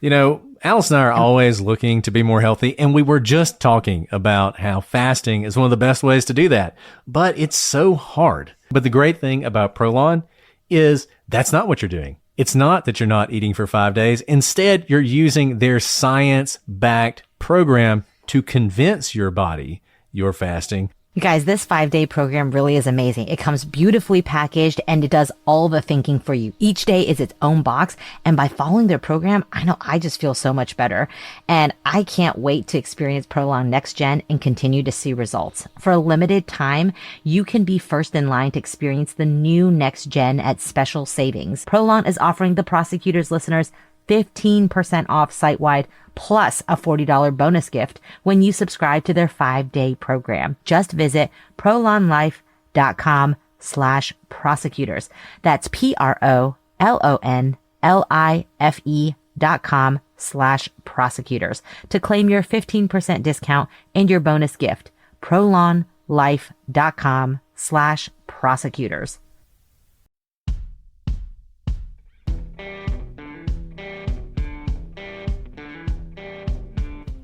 Alice and I are always looking to be more healthy, and we were just talking about how fasting is one of the best ways to do that, but it's so hard. But the great thing about Prolon is that's not what you're doing. It's not that you're not eating for 5 days. Instead, you're using their science-backed program to convince your body you're fasting. You guys, this 5-day program really is amazing. It comes beautifully packaged and it does all the thinking for you. Each day is its own box. And by following their program, I know I just feel so much better. And I can't wait to experience Prolong Next Gen and continue to see results. For a limited time, you can be first in line to experience the new Next Gen at special savings. Prolong is offering the Prosecutors listeners 15% off site-wide plus a $40 bonus gift when you subscribe to their 5-day program. Just visit prolonlife.com/prosecutors. That's PROLONLIFE.com/prosecutors to claim your 15% discount and your bonus gift. prolonlife.com/prosecutors.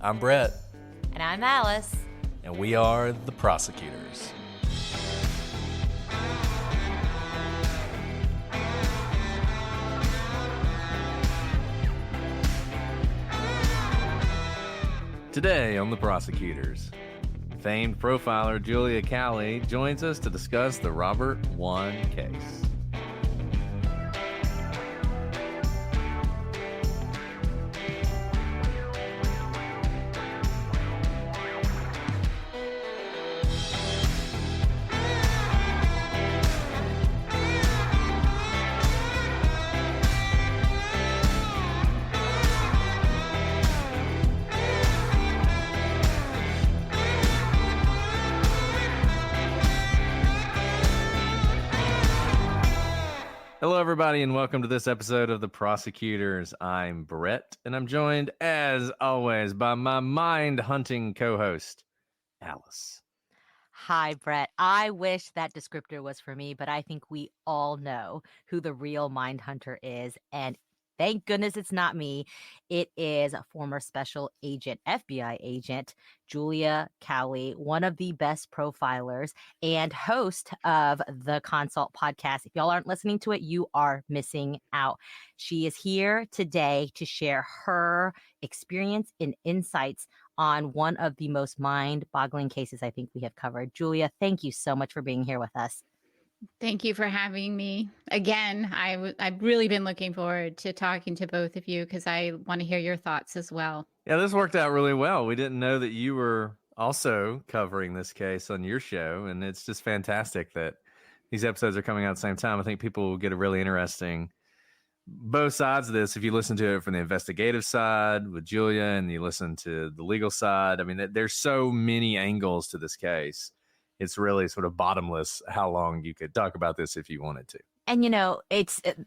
I'm Brett. And I'm Alice. And we are the Prosecutors. Today on the Prosecutors, famed profiler Julia Cowley joins us to discuss the Robert Wone case. Hello, everybody, and welcome to this episode of The Prosecutors. I'm Brett, and I'm joined, as always, by my mind-hunting co-host, Alice. Hi, Brett. I wish that descriptor was for me, but I think we all know who the real mind hunter is, and thank goodness it's not me. It is a former special agent, FBI agent, Julia Cowley, one of the best profilers and host of the Consult podcast. If y'all aren't listening to it, you are missing out. She is here today to share her experience and insights on one of the most mind-boggling cases I think we have covered. Julia, thank you so much for being here with us. Thank you for having me again. I've really been looking forward to talking to both of you because I want to hear your thoughts as well. Yeah, this worked out really well. We didn't know that you were also covering this case on your show, and it's just fantastic that these episodes are coming out at the same time. I think people will get a really interesting both sides of this if you listen to it from the investigative side with Julia and you listen to the legal side. I mean, there's so many angles to this case. It's really sort of bottomless how long you could talk about this if you wanted to. And,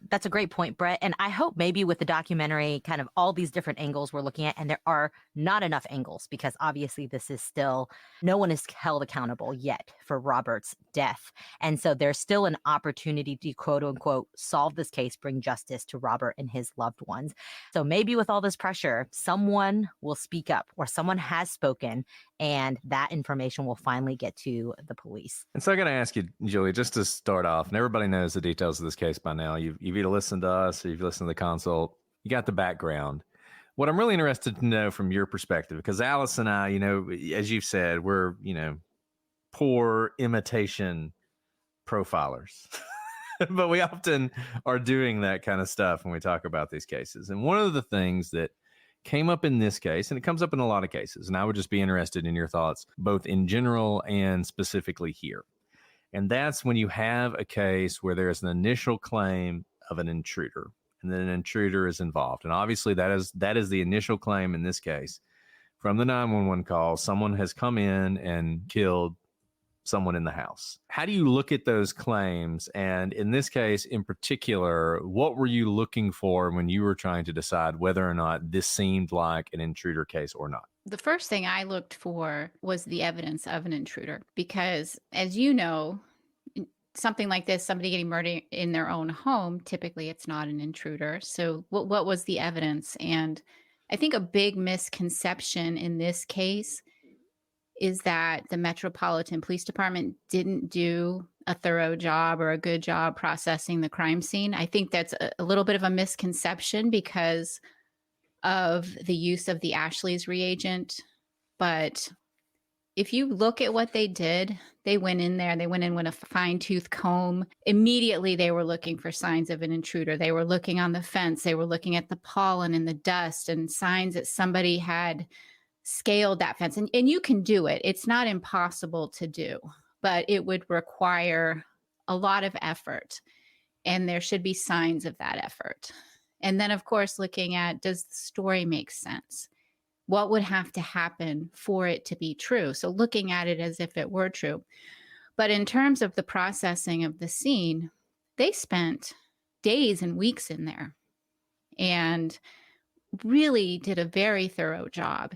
that's a great point, Brett. And I hope maybe with the documentary, kind of all these different angles we're looking at, and there are not enough angles because obviously this is still, no one is held accountable yet for Robert's death. And so there's still an opportunity to quote unquote solve this case, bring justice to Robert and his loved ones. So maybe with all this pressure, someone will speak up or someone has spoken and that information will finally get to the police. And so I'm going to ask you, Julia, just to start off, and everybody knows the details of this case by now. You've either listened to us or you've listened to the consult. You got the background. What I'm really interested to know from your perspective, because Alice and I, as you've said, we're, poor imitation profilers. But we often are doing that kind of stuff when we talk about these cases. And one of the things that came up in this case, and it comes up in a lot of cases, and I would just be interested in your thoughts, both in general and specifically here. And that's when you have a case where there's an initial claim of an intruder, and then an intruder is involved. And obviously that is the initial claim in this case. From the 911 call, someone has come in and killed someone in the house. How do you look at those claims? And in this case in particular, what were you looking for when you were trying to decide whether or not this seemed like an intruder case or not? The first thing I looked for was the evidence of an intruder because, as you know, something like this, somebody getting murdered in their own home, typically it's not an intruder. So what was the evidence? And I think a big misconception in this case is that the Metropolitan Police Department didn't do a thorough job or a good job processing the crime scene. I think that's a little bit of a misconception because of the use of the Ashley's reagent. But if you look at what they did, they went in with a fine-tooth comb. Immediately, they were looking for signs of an intruder. They were looking on the fence. They were looking at the pollen and the dust and signs that somebody had scaled that fence. And you can do it. It's not impossible to do, but it would require a lot of effort. And there should be signs of that effort. And then, of course, looking at, does the story make sense? What would have to happen for it to be true? So looking at it as if it were true. But in terms of the processing of the scene, they spent days and weeks in there and really did a very thorough job.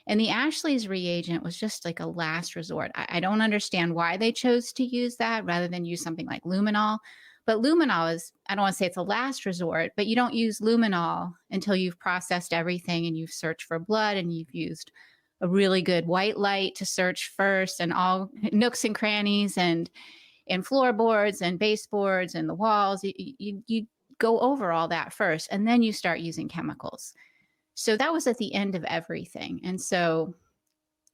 And the Ashley's reagent was just like a last resort. I don't understand why they chose to use that rather than use something like luminol. But luminol is, I don't want to say it's a last resort, but you don't use luminol until you've processed everything and you've searched for blood and you've used a really good white light to search first and all nooks and crannies and floorboards and baseboards and the walls. You go over all that first and then you start using chemicals. So that was at the end of everything. And so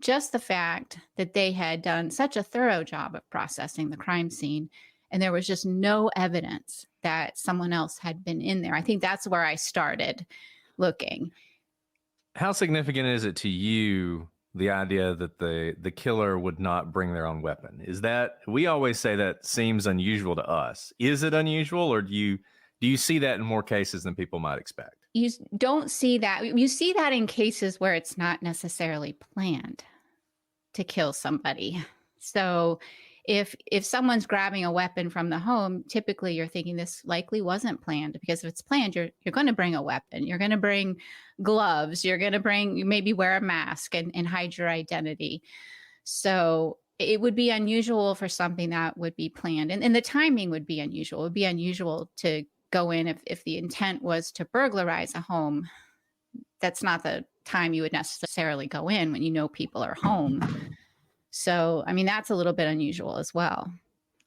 just the fact that they had done such a thorough job of processing the crime scene and there was just no evidence that someone else had been in there. I think that's where I started looking. How significant is it to you, the idea that the killer would not bring their own weapon? Is that, we always say that seems unusual to us. Is it unusual, or do you see that in more cases than people might expect? You don't see that. You see that in cases where it's not necessarily planned to kill somebody. So if someone's grabbing a weapon from the home, typically you're thinking this likely wasn't planned, because if it's planned, you're going to bring a weapon. You're going to bring gloves. You're going to maybe wear a mask and hide your identity. So it would be unusual for something that would be planned. And the timing would be unusual. It would be unusual to go in if the intent was to burglarize a home. That's not the time you would necessarily go in when you know people are home. So, I mean, that's a little bit unusual as well.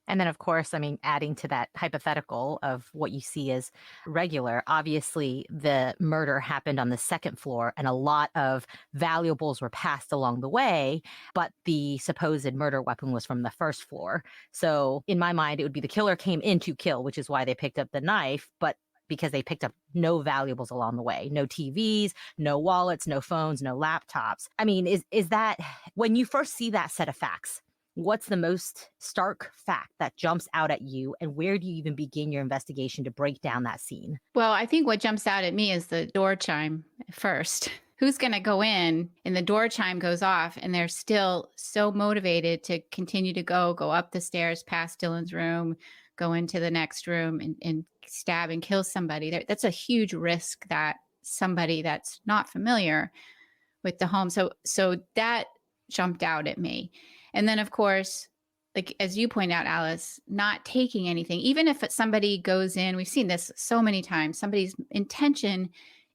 And then, of course, I mean, adding to that hypothetical of what you see as regular, obviously the murder happened on the second floor and a lot of valuables were passed along the way, but the supposed murder weapon was from the first floor. So in my mind, it would be the killer came in to kill, which is why they picked up the knife, but because they picked up no valuables along the way, no TVs, no wallets, no phones, no laptops. I mean, is that, when you first see that set of facts, what's the most stark fact that jumps out at you, and where do you even begin your investigation to break down that scene? Well, I think what jumps out at me is the door chime first. Who's going to go in and the door chime goes off and they're still so motivated to continue to go up the stairs past Dylan's room, go into the next room and stab and kill somebody. That's a huge risk that somebody that's not familiar with the home. So that jumped out at me. And then, of course, like, as you point out, Alice, not taking anything, even if somebody goes in, we've seen this so many times, somebody's intention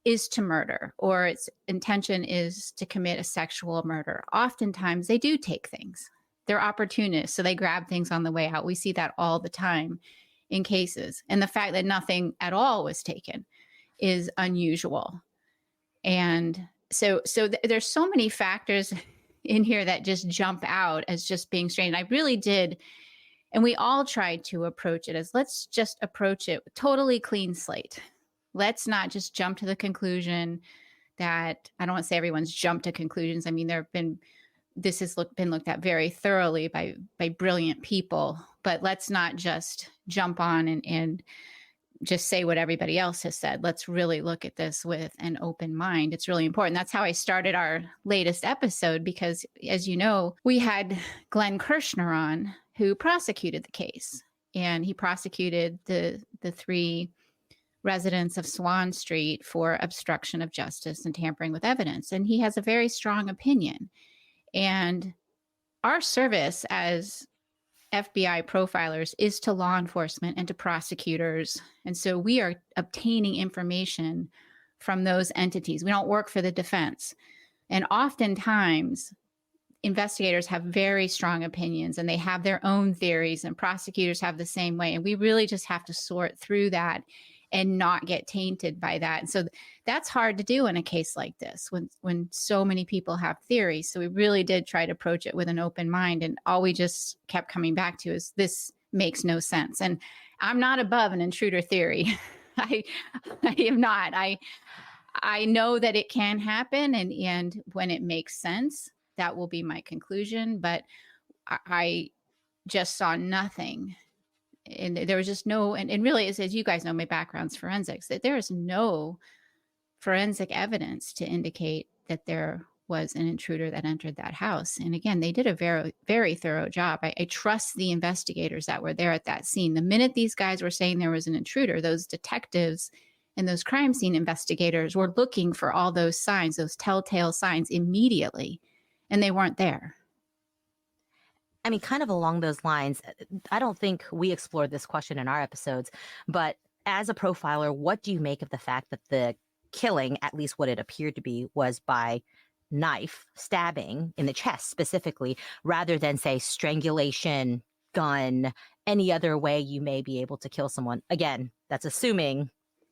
is to murder or its intention is to commit a sexual murder. Oftentimes they do take things. They're opportunists, so they grab things on the way out. We see that all the time in cases. And the fact that nothing at all was taken is unusual. And so there's so many factors in here that just jump out as just being strange. I really did. And we all tried to approach it as, let's just approach it with totally clean slate. Let's not just jump to the conclusion that, I don't want to say everyone's jumped to conclusions. I mean, this has been looked at very thoroughly by brilliant people, but let's not just jump on and just say what everybody else has said. Let's really look at this with an open mind. It's really important. That's how I started our latest episode, because as you know, we had Glenn Kirshner on, who prosecuted the case, and he prosecuted the three residents of Swan Street for obstruction of justice and tampering with evidence. And he has a very strong opinion. And our service as FBI profilers is to law enforcement and to prosecutors. And so we are obtaining information from those entities. We don't work for the defense. And oftentimes, investigators have very strong opinions and they have their own theories, and prosecutors have the same way. And we really just have to sort through that and not get tainted by that. And so that's hard to do in a case like this when so many people have theories. So we really did try to approach it with an open mind. And all we just kept coming back to is this makes no sense. And I'm not above an intruder theory. I am not. I know that it can happen. And when it makes sense, that will be my conclusion. But I just saw nothing. And there was just no, and really, as you guys know, my background's forensics, that there is no forensic evidence to indicate that there was an intruder that entered that house. And again, they did a very, very thorough job. I trust the investigators that were there at that scene. The minute these guys were saying there was an intruder, those detectives and those crime scene investigators were looking for all those signs, those telltale signs immediately, and they weren't there. I mean, kind of along those lines, I don't think we explored this question in our episodes, but as a profiler, what do you make of the fact that the killing, at least what it appeared to be, was by knife, stabbing in the chest specifically, rather than, say, strangulation, gun, any other way you may be able to kill someone? Again, that's assuming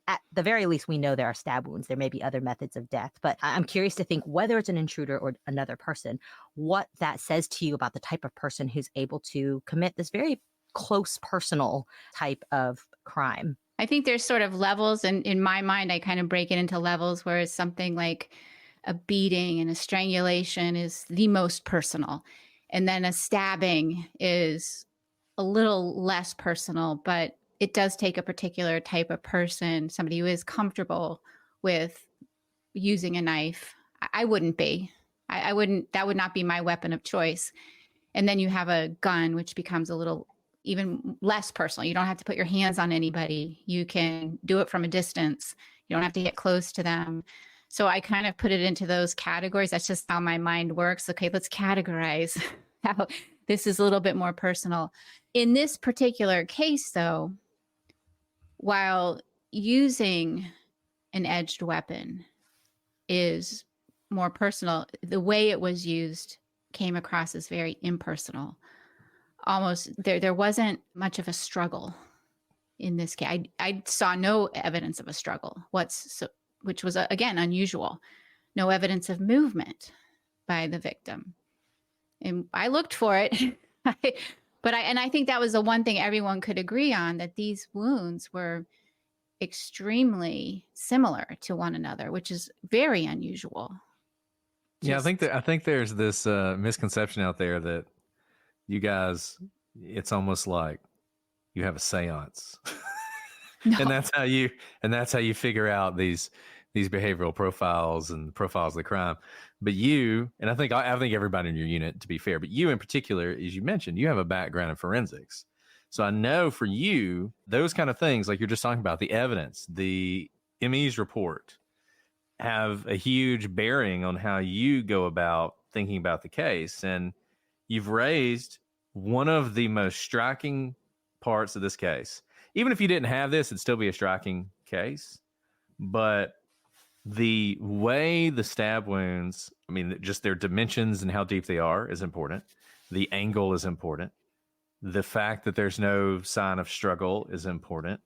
at the very least we know there are stab wounds. There may be other methods of death, but I'm curious to think whether it's an intruder or another person, what that says to you about the type of person who's able to commit this very close personal type of crime. I think there's sort of levels, and in my mind, I kind of break it into levels where it's something like a beating and a strangulation is the most personal. And then a stabbing is a little less personal, but it does take a particular type of person, somebody who is comfortable with using a knife. I wouldn't be. I wouldn't, that would not be my weapon of choice. And then you have a gun, which becomes a little even less personal. You don't have to put your hands on anybody. You can do it from a distance. You don't have to get close to them. So I kind of put it into those categories. That's just how my mind works. Okay, let's categorize how this is a little bit more personal. In this particular case, though, while using an edged weapon is more personal, the way it was used came across as very impersonal. Almost there wasn't much of a struggle in this case. I saw no evidence of a struggle, which was again unusual. No evidence of movement by the victim, and I looked for it. But I think that was the one thing everyone could agree on, that these wounds were extremely similar to one another, which is very unusual. Yeah, I think there's this misconception out there that you guys, it's almost like you have a seance. No. and that's how you figure out these behavioral profiles and profiles of the crime. But you, and I think everybody in your unit, to be fair, but you in particular, as you mentioned, you have a background in forensics. So I know for you, those kind of things, like you're just talking about, the evidence, the ME's report, have a huge bearing on how you go about thinking about the case. And you've raised one of the most striking parts of this case. Even if you didn't have this, it'd still be a striking case. But the way the stab wounds, I mean, just their dimensions and how deep they are is important. The angle is important. The fact that there's no sign of struggle is important.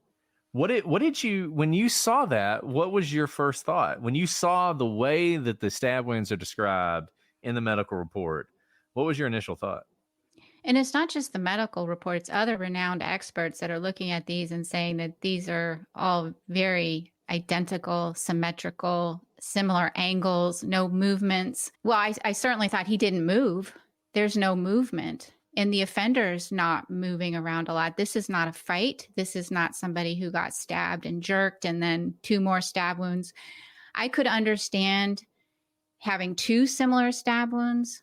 What did you, when you saw that, what was your first thought? When you saw the way that the stab wounds are described in the medical report, what was your initial thought? And it's not just the medical report, it's other renowned experts that are looking at these and saying that these are all very identical, symmetrical, similar angles, no movements. Well, I certainly thought he didn't move. There's no movement. And the offender's not moving around a lot. This is not a fight. This is not somebody who got stabbed and jerked and then 2 more stab wounds. I could understand having 2 similar stab wounds.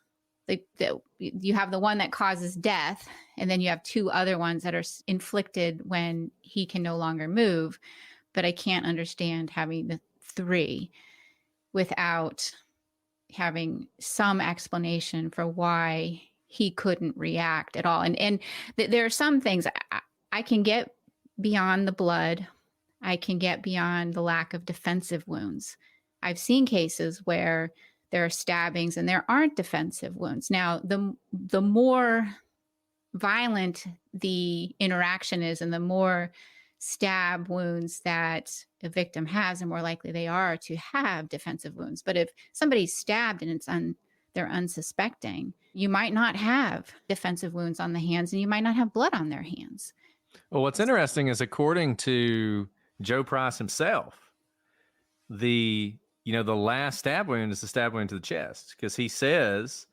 You have the one that causes death, and then you have 2 other ones that are inflicted when he can no longer move. But I can't understand having the 3 without having some explanation for why he couldn't react at all. And there are some things I can get beyond the blood. I can get beyond the lack of defensive wounds. I've seen cases where there are stabbings and there aren't defensive wounds. Now, the more violent the interaction is and the more stab wounds that a victim has, the more likely they are to have defensive wounds. But if somebody's stabbed and they're unsuspecting, you might not have defensive wounds on the hands and you might not have blood on their hands. Well, what's interesting is, according to Joe Price himself, the last stab wound is the stab wound to the chest, because he says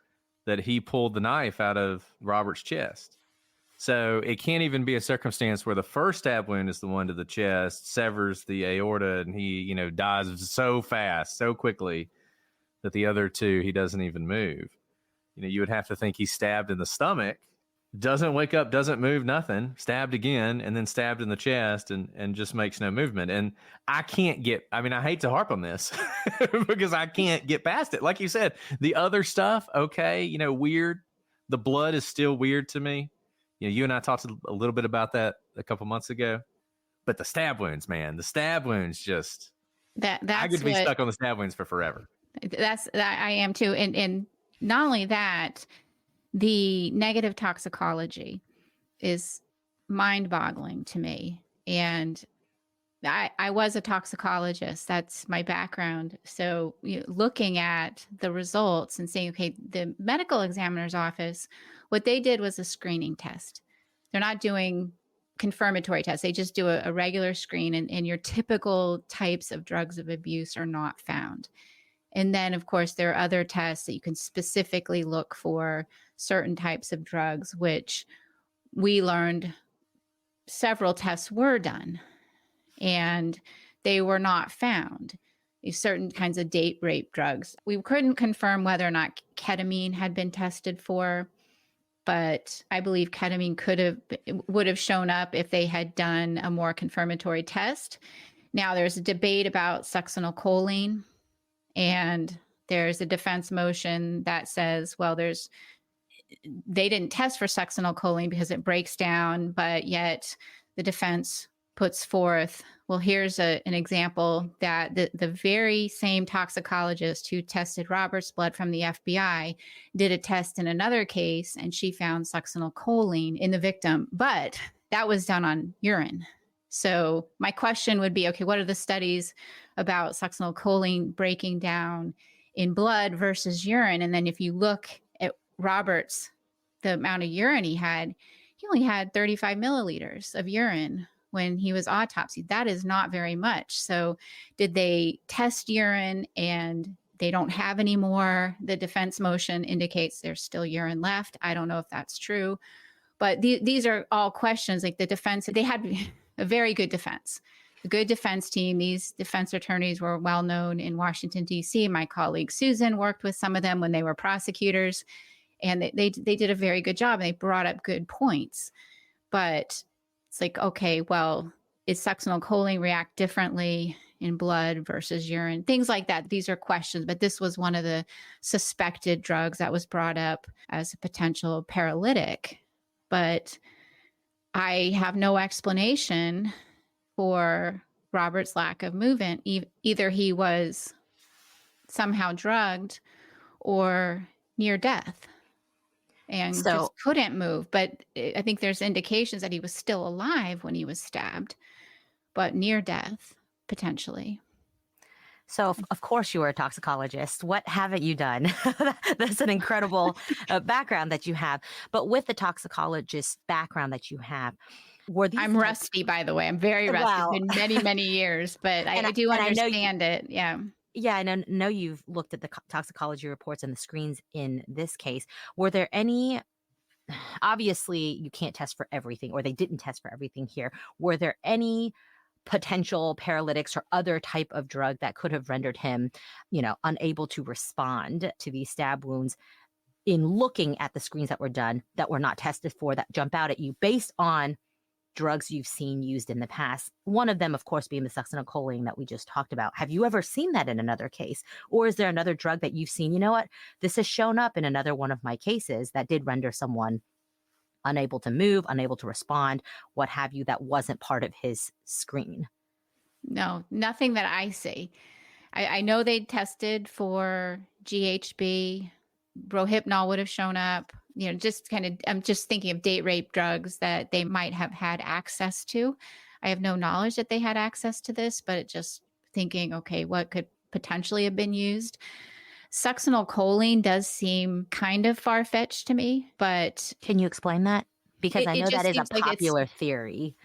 that he pulled the knife out of Robert's chest. So it can't even be a circumstance where the first stab wound is the one to the chest, severs the aorta, and he, dies so fast, so quickly, that the other two, he doesn't even move. You would have to think he's stabbed in the stomach, doesn't wake up, doesn't move, nothing, stabbed again, and then stabbed in the chest, and just makes no movement. And I hate to harp on this because I can't get past it. Like you said, the other stuff, okay, weird. The blood is still weird to me. You and I talked a little bit about that a couple months ago, but the stab wounds, man, just I could be stuck on the stab wounds for forever. I am too. And not only that, the negative toxicology is mind-boggling to me. And I was a toxicologist. That's my background. So looking at the results and saying, okay, the medical examiner's office, what they did was a screening test. They're not doing confirmatory tests. They just do a regular screen, and your typical types of drugs of abuse are not found. And then, of course, there are other tests that you can specifically look for certain types of drugs, which we learned several tests were done and they were not found. Certain kinds of date rape drugs. We couldn't confirm whether or not ketamine had been tested for, but I believe ketamine would have shown up if they had done a more confirmatory test. Now, there's a debate about succinylcholine, and there's a defense motion that says, well, they didn't test for succinylcholine because it breaks down, but yet the defense puts forth, well, here's an example that the very same toxicologist who tested Robert's blood from the FBI did a test in another case, and she found succinylcholine in the victim, but that was done on urine. So my question would be, okay, what are the studies about succinylcholine breaking down in blood versus urine? And then if you look at Robert's, the amount of urine he only had 35 milliliters of urine when he was autopsied. That is not very much. So did they test urine and they don't have any more? The defense motion indicates there's still urine left. I don't know if that's true, but these are all questions. Like the defense, they had a very good defense, a good defense team. These defense attorneys were well known in Washington, D.C. My colleague Susan worked with some of them when they were prosecutors, and they did a very good job. They brought up good points. But it's like, okay, well, is succinylcholine react differently in blood versus urine? Things like that. These are questions, but this was one of the suspected drugs that was brought up as a potential paralytic. But I have no explanation for Robert's lack of movement. Either he was somehow drugged or near death and just couldn't move. But I think there's indications that he was still alive when he was stabbed, but near death, potentially. So, of course, you were a toxicologist. What haven't you done? That's an incredible background that you have. But with the toxicologist background that you have, I'm rusty, by the way. I'm very rusty. Wow. It's been many, many years, but I do understand it. Yeah. Yeah, and I know you've looked at the toxicology reports and the screens in this case. Were there any, obviously you can't test for everything, or they didn't test for everything here. Were there any potential paralytics or other type of drug that could have rendered him, unable to respond to these stab wounds in looking at the screens that were done that were not tested for, that jump out at you based on drugs you've seen used in the past. One of them, of course, being the succinylcholine that we just talked about. Have you ever seen that in another case? Or is there another drug that you've seen, you know what, this has shown up in another one of my cases that did render someone unable to move, unable to respond, what have you, that wasn't part of his screen? No, nothing that I see. I know they tested for GHB. Rohypnol would have shown up. Just kind of, I'm just thinking of date rape drugs that they might have had access to. I have no knowledge that they had access to this, but just thinking, okay, what could potentially have been used? Succinylcholine does seem kind of far-fetched to me, but Can you explain that? Because I know just that is a seems like popular theory.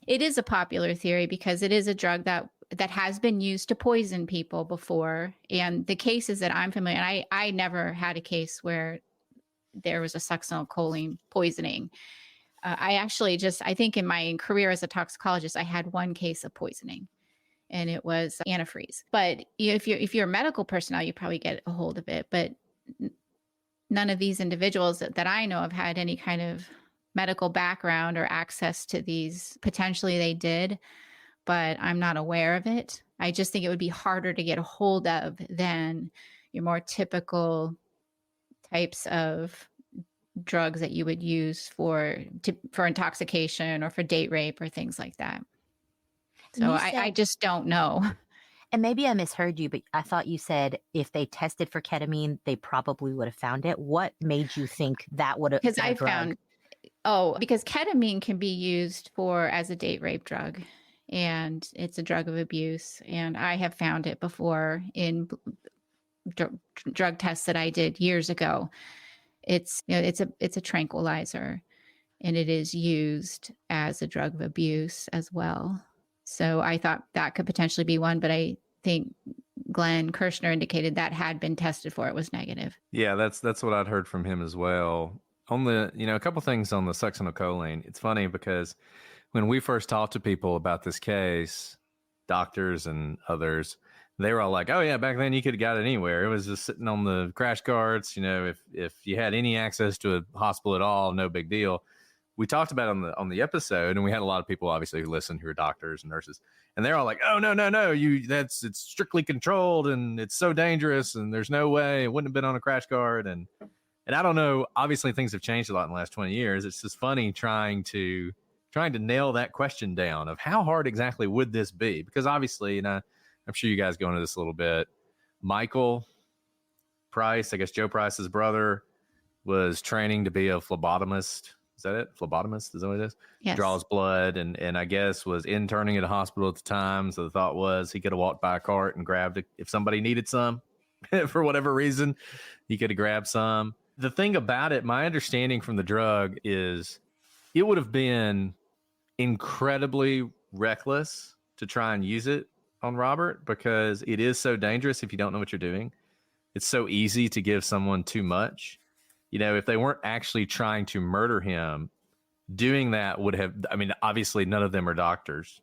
it is a popular theory because it is a drug that has been used to poison people before. And the cases that I'm familiar, and I never had a case where there was a succinylcholine poisoning. I think in my career as a toxicologist, I had one case of poisoning, and it was antifreeze. But if you're a medical personnel, you probably get a hold of it. But none of these individuals that I know have had any kind of medical background or access to these. Potentially they did, but I'm not aware of it. I just think it would be harder to get a hold of than your more typical types of drugs that you would use for intoxication or for date rape or things like that. So I just don't know. And maybe I misheard you, but I thought you said if they tested for ketamine, they probably would have found it. What made you think that would have? Because because ketamine can be used as a date rape drug, and it's a drug of abuse. And I have found it before in drug tests that I did years ago. It's a tranquilizer, and it is used as a drug of abuse as well. So I thought that could potentially be one, but I think Glenn Kirshner indicated that had been tested for. It was negative. Yeah, that's what I'd heard from him as well. On the, a couple things on the succinylcholine. It's funny because when we first talked to people about this case, doctors and others, they were all like, "Oh yeah, back then you could have got it anywhere. It was just sitting on the crash carts. If you had any access to a hospital at all, no big deal." We talked about it on the episode, and we had a lot of people obviously who listened who are doctors and nurses, and they're all like, "Oh no, it's strictly controlled and it's so dangerous and there's no way it wouldn't have been on a crash cart." And I don't know. Obviously, things have changed a lot in the last 20 years. It's just funny trying to nail that question down of how hard exactly would this be? Because obviously, I'm sure you guys go into this a little bit. Michael Price, I guess Joe Price's brother, was training to be a phlebotomist. Is that it? Phlebotomist? Is that what it is? Yes. Draws blood and I guess was interning at a hospital at the time. So the thought was he could have walked by a cart and grabbed it. If somebody needed some for whatever reason, he could have grabbed some. The thing about it, my understanding from the drug is it would have been incredibly reckless to try and use it on Robert because it is so dangerous if you don't know what you're doing. It's so easy to give someone too much. If they weren't actually trying to murder him, doing that would have, obviously none of them are doctors.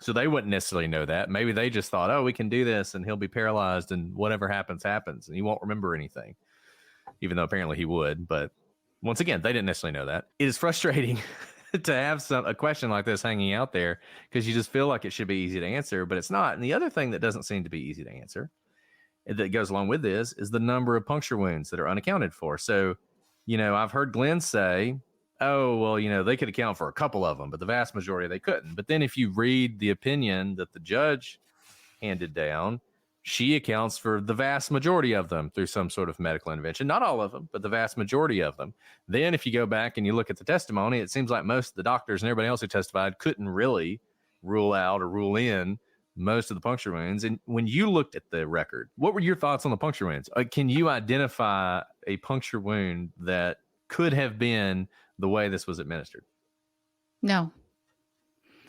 So they wouldn't necessarily know that. Maybe they just thought, oh, we can do this and he'll be paralyzed and whatever happens, happens. And he won't remember anything, even though apparently he would. But once again, they didn't necessarily know that. It is frustrating to have a question like this hanging out there because you just feel like it should be easy to answer, but it's not. And the other thing that doesn't seem to be easy to answer that goes along with this is the number of puncture wounds that are unaccounted for. So, I've heard Glenn say, oh, well, they could account for a couple of them, but the vast majority they couldn't. But then if you read the opinion that the judge handed down, she accounts for the vast majority of them through some sort of medical intervention. Not all of them, but the vast majority of them. Then if you go back and you look at the testimony, it seems like most of the doctors and everybody else who testified couldn't really rule out or rule in most of the puncture wounds. And when you looked at the record, what were your thoughts on the puncture wounds? Can you identify a puncture wound that could have been the way this was administered? No.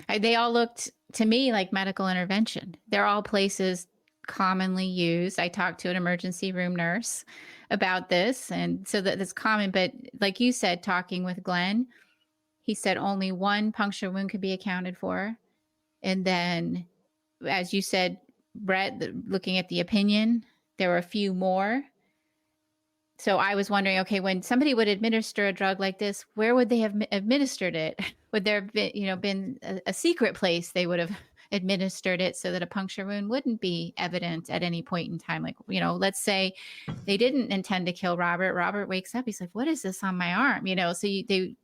They all looked to me like medical intervention. They're all places commonly used. I talked to an emergency room nurse about this, and so that's common. But like you said, talking with Glenn, he said only one puncture wound could be accounted for. And then, as you said, Brett, looking at the opinion, there were a few more. So I was wondering, okay, when somebody would administer a drug like this, where would they have administered it? would there have been a secret place they would have administered it so that a puncture wound wouldn't be evident at any point in time? Like, let's say they didn't intend to kill Robert. Robert wakes up. He's like, what is this on my arm? So you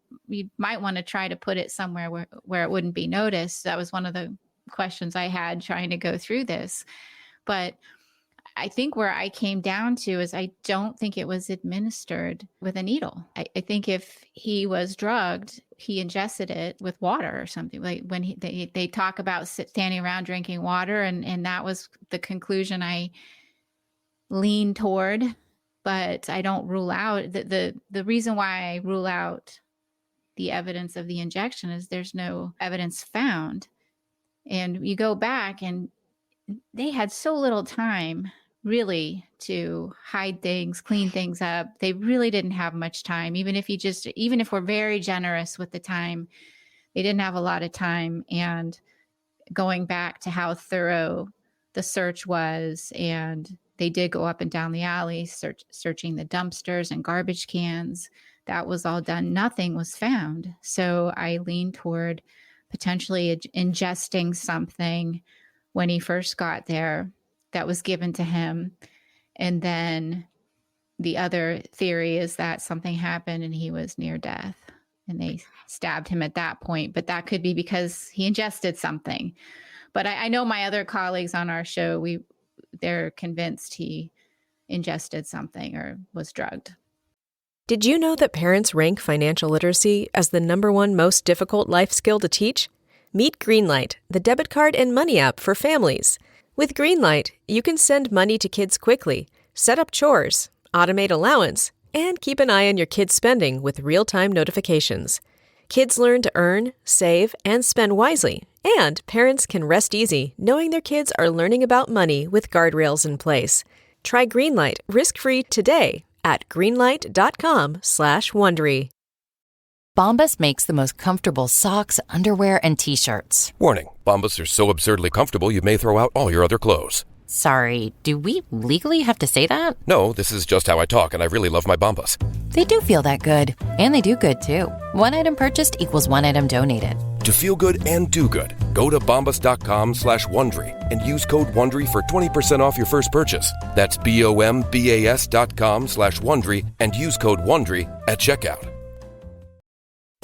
might want to try to put it somewhere where it wouldn't be noticed. That was one of the questions I had trying to go through this. But I think where I came down to is I don't think it was administered with a needle. I think if he was drugged, he ingested it with water or something. Like when they talk about standing around drinking water, and that was the conclusion I lean toward. But I don't rule out the reason why I rule out the evidence of the injection is there's no evidence found. And you go back and they had so little time really to hide things, clean things up. They really didn't have much time. Even if we're very generous with the time, they didn't have a lot of time. And going back to how thorough the search was, and they did go up and down the alley, searching the dumpsters and garbage cans. That was all done. Nothing was found. So I lean toward potentially ingesting something when he first got there that was given to him. And then the other theory is that something happened and he was near death and they stabbed him at that point. But that could be because he ingested something. But I know my other colleagues on our show, they're convinced he ingested something or was drugged. Did you know that parents rank financial literacy as the #1 most difficult life skill to teach? Meet Greenlight, the debit card and money app for families. With Greenlight, you can send money to kids quickly, set up chores, automate allowance, and keep an eye on your kids' spending with real-time notifications. Kids learn to earn, save, and spend wisely, and parents can rest easy knowing their kids are learning about money with guardrails in place. Try Greenlight risk-free today at greenlight.com/Wondery. Bombas makes the most comfortable socks, underwear, and T-shirts. Warning, Bombas are so absurdly comfortable you may throw out all your other clothes. Sorry, do we legally have to say that? No, this is just how I talk, and I really love my Bombas. They do feel that good. And they do good, too. One item purchased equals one item donated. To feel good and do good, go to bombas.com/Wondery and use code WONDERY for 20% off your first purchase. That's BOMBAS.com/Wondery and use code WONDERY at checkout.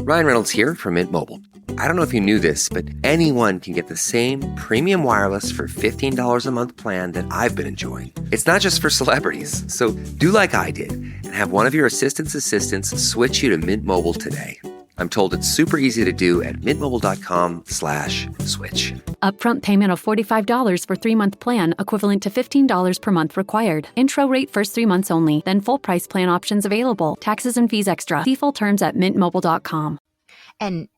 Ryan Reynolds here from Mint Mobile. I don't know if you knew this, but anyone can get the same premium wireless for $15 a month plan that I've been enjoying. It's not just for celebrities. So do like I did and have one of your assistants switch you to Mint Mobile today. I'm told it's super easy to do at mintmobile.com/switch. Upfront payment of $45 for 3-month plan, equivalent to $15 per month required. Intro rate first 3 months only, then full price plan options available. Taxes and fees extra. See full terms at mintmobile.com. And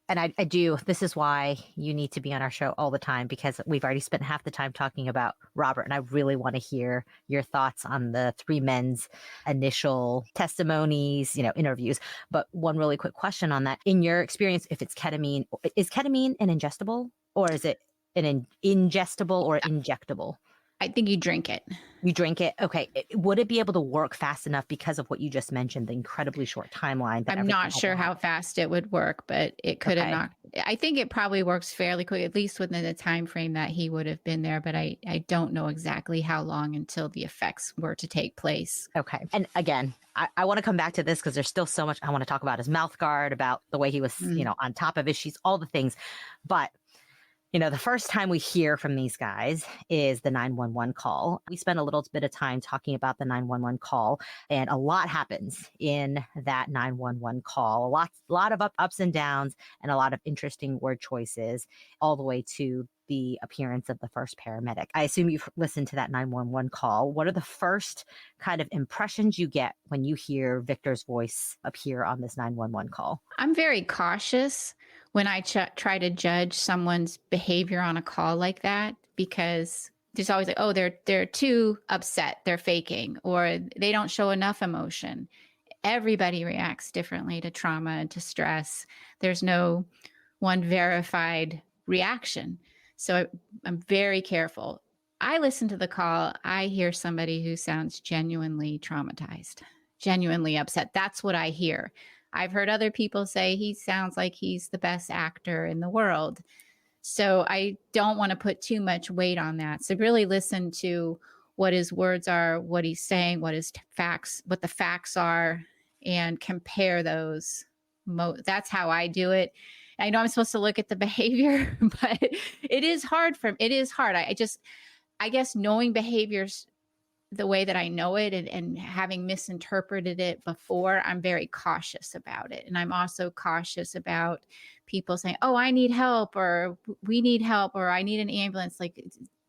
I do. This is why you need to be on our show all the time, because we've already spent half the time talking about Robert, and I really want to hear your thoughts on the 3 men's initial testimonies, interviews. But one really quick question on that. In your experience, if it's ketamine, is ketamine an ingestible, or is it an ingestible or injectable? I think you drink it. You drink it? Okay. Would it be able to work fast enough because of what you just mentioned, the incredibly short timeline? I'm not sure how fast it would work, but it could have not. I think it probably works fairly quick, at least within the time frame that he would have been there. But I don't know exactly how long until the effects were to take place. Okay. And again, I want to come back to this because there's still so much I want to talk about. His mouth guard, about the way he was, on top of his sheets, all the things. But the first time we hear from these guys is the 911 call. We spent a little bit of time talking about the 911 call, and a lot happens in that 911 call. A lot of ups and downs, and a lot of interesting word choices, all the way to the appearance of the first paramedic. I assume you've listened to that 911 call. What are the first kind of impressions you get when you hear Victor's voice appear on this 911 call? I'm very cautious when I try to judge someone's behavior on a call like that, because there's always like, oh, they're too upset, they're faking, or they don't show enough emotion. Everybody reacts differently to trauma and to stress. There's no one verified reaction. So I'm very careful. I listen to the call. I hear somebody who sounds genuinely traumatized, genuinely upset. That's what I hear. I've heard other people say he sounds like he's the best actor in the world. So I don't want to put too much weight on that. So really listen to what his words are, what he's saying, what his facts, what the facts are, and compare those. That's how I do it. I know I'm supposed to look at the behavior, but it is hard it is hard. I guess knowing behaviors the way that I know it and having misinterpreted it before, I'm very cautious about it. And I'm also cautious about people saying, oh, I need help, or we need help, or I need an ambulance. Like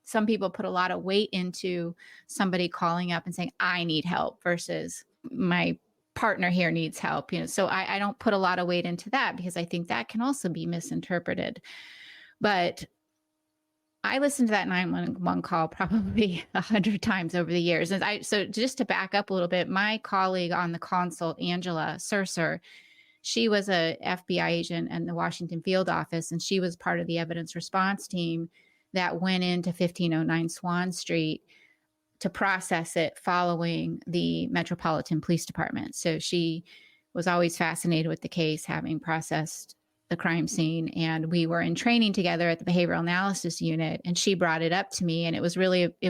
some people put a lot of weight into somebody calling up and saying, I need help versus my partner here needs help. So I don't put a lot of weight into that because I think that can also be misinterpreted. But I listened to that 911 call probably 100 times over the years. So just to back up a little bit, my colleague on the consult, Angela Surser, she was a FBI agent in the Washington field office, and she was part of the evidence response team that went into 1509 Swan Street to process it following the Metropolitan Police Department. So she was always fascinated with the case, having processed the crime scene. And we were in training together at the behavioral analysis unit, and she brought it up to me. And it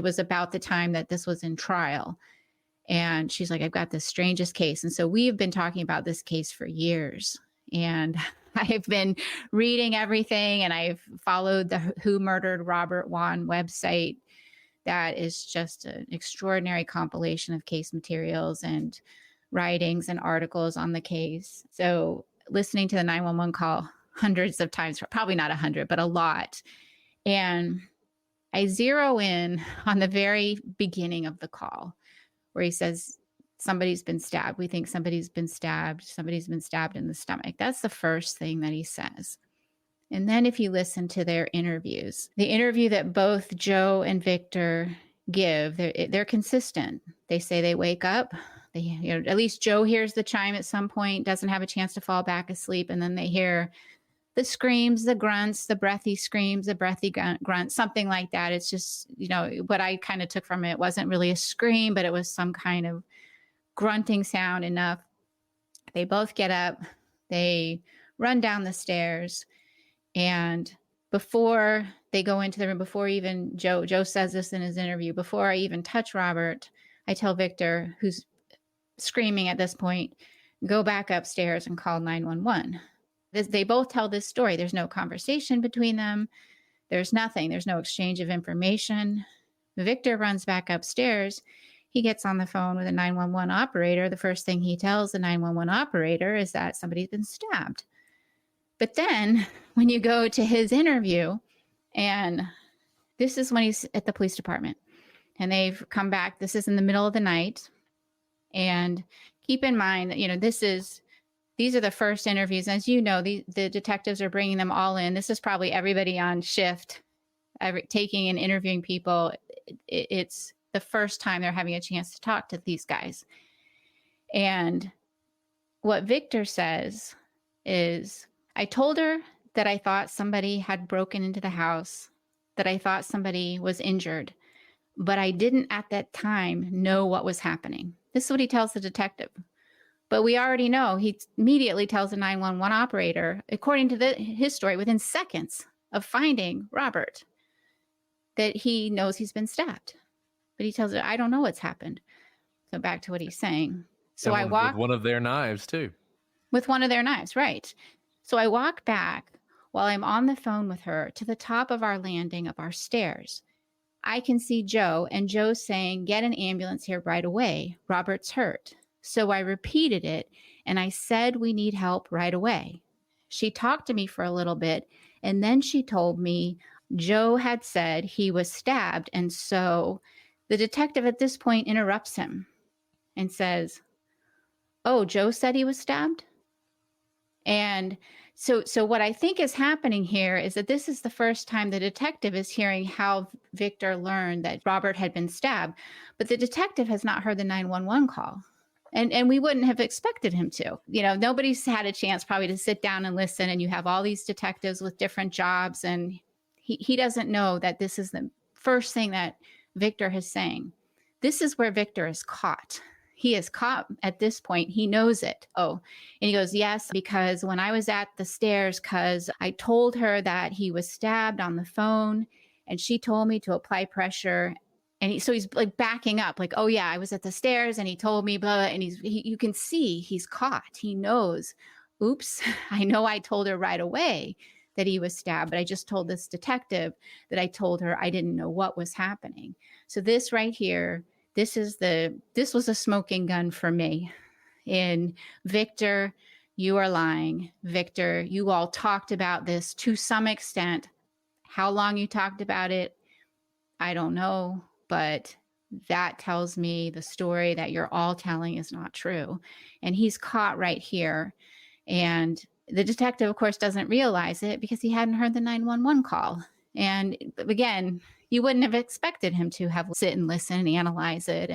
was about the time that this was in trial. And she's like, I've got the strangest case. And so we've been talking about this case for years. And I've been reading everything, and I've followed the Who Murdered Robert Wone website. That is just an extraordinary compilation of case materials and writings and articles on the case. So listening to the 911 call hundreds of times, probably not 100, but a lot. And I zero in on the very beginning of the call where he says, somebody's been stabbed. We think somebody's been stabbed. Somebody's been stabbed in the stomach. That's the first thing that he says. And then if you listen to their interviews, the interview that both Joe and Victor give, they're consistent. They say they wake up. At least Joe hears the chime at some point, doesn't have a chance to fall back asleep. And then they hear the screams, the grunts, the breathy screams, the breathy grunts, something like that. It's just, what I kind of took from it wasn't really a scream, but it was some kind of grunting sound enough. They both get up, they run down the stairs, and before they go into the room, before even Joe says this in his interview, before I even touch Robert, I tell Victor, who's screaming at this point, go back upstairs and call 911. They both tell this story. There's no conversation between them. There's nothing. There's no exchange of information. Victor runs back upstairs. He gets on the phone with a 911 operator. The first thing he tells the 911 operator is that somebody's been stabbed. But then when you go to his interview, and this is when he's at the police department, and they've come back, this is in the middle of the night. And keep in mind, these are the first interviews. As you know, the detectives are bringing them all in. This is probably everybody on shift, taking and interviewing people. It's the first time they're having a chance to talk to these guys. And what Victor says is, I told her that I thought somebody had broken into the house, that I thought somebody was injured, but I didn't at that time know what was happening. This is what he tells the detective. But we already know, he immediately tells the 911 operator, according to his story, within seconds of finding Robert, that he knows he's been stabbed. But he tells her, I don't know what's happened. So back to what he's saying. So I walk with one of their knives too. With one of their knives, right. So I walk back while I'm on the phone with her to the top of our landing of our stairs. I can see Joe, and Joe's saying, get an ambulance here right away. Robert's hurt. So I repeated it, and I said, we need help right away. She talked to me for a little bit, and then she told me Joe had said he was stabbed. And so the detective at this point interrupts him and says, oh, Joe said he was stabbed? And so what I think is happening here is that this is the first time the detective is hearing how Victor learned that Robert had been stabbed, but the detective has not heard the 911 call. And we wouldn't have expected him to. Nobody's had a chance probably to sit down and listen, and you have all these detectives with different jobs, and he doesn't know that this is the first thing that Victor is saying. This is where Victor is caught. he is caught at this point. He knows it. Oh, and he goes, yes, because when I was at the stairs, because I told her that he was stabbed on the phone and she told me to apply pressure. And so he's like backing up, like, oh yeah, I was at the stairs and he told me, blah, and you can see he's caught. He knows, oops, I know I told her right away that he was stabbed, but I just told this detective that I told her I didn't know what was happening. So this right here, this was a smoking gun for me. And Victor, you are lying. Victor, you all talked about this to some extent. How long you talked about it, I don't know, but that tells me the story that you're all telling is not true. And he's caught right here. And the detective, of course, doesn't realize it because he hadn't heard the 911 call. And again, you wouldn't have expected him to have sit and listen and analyze it.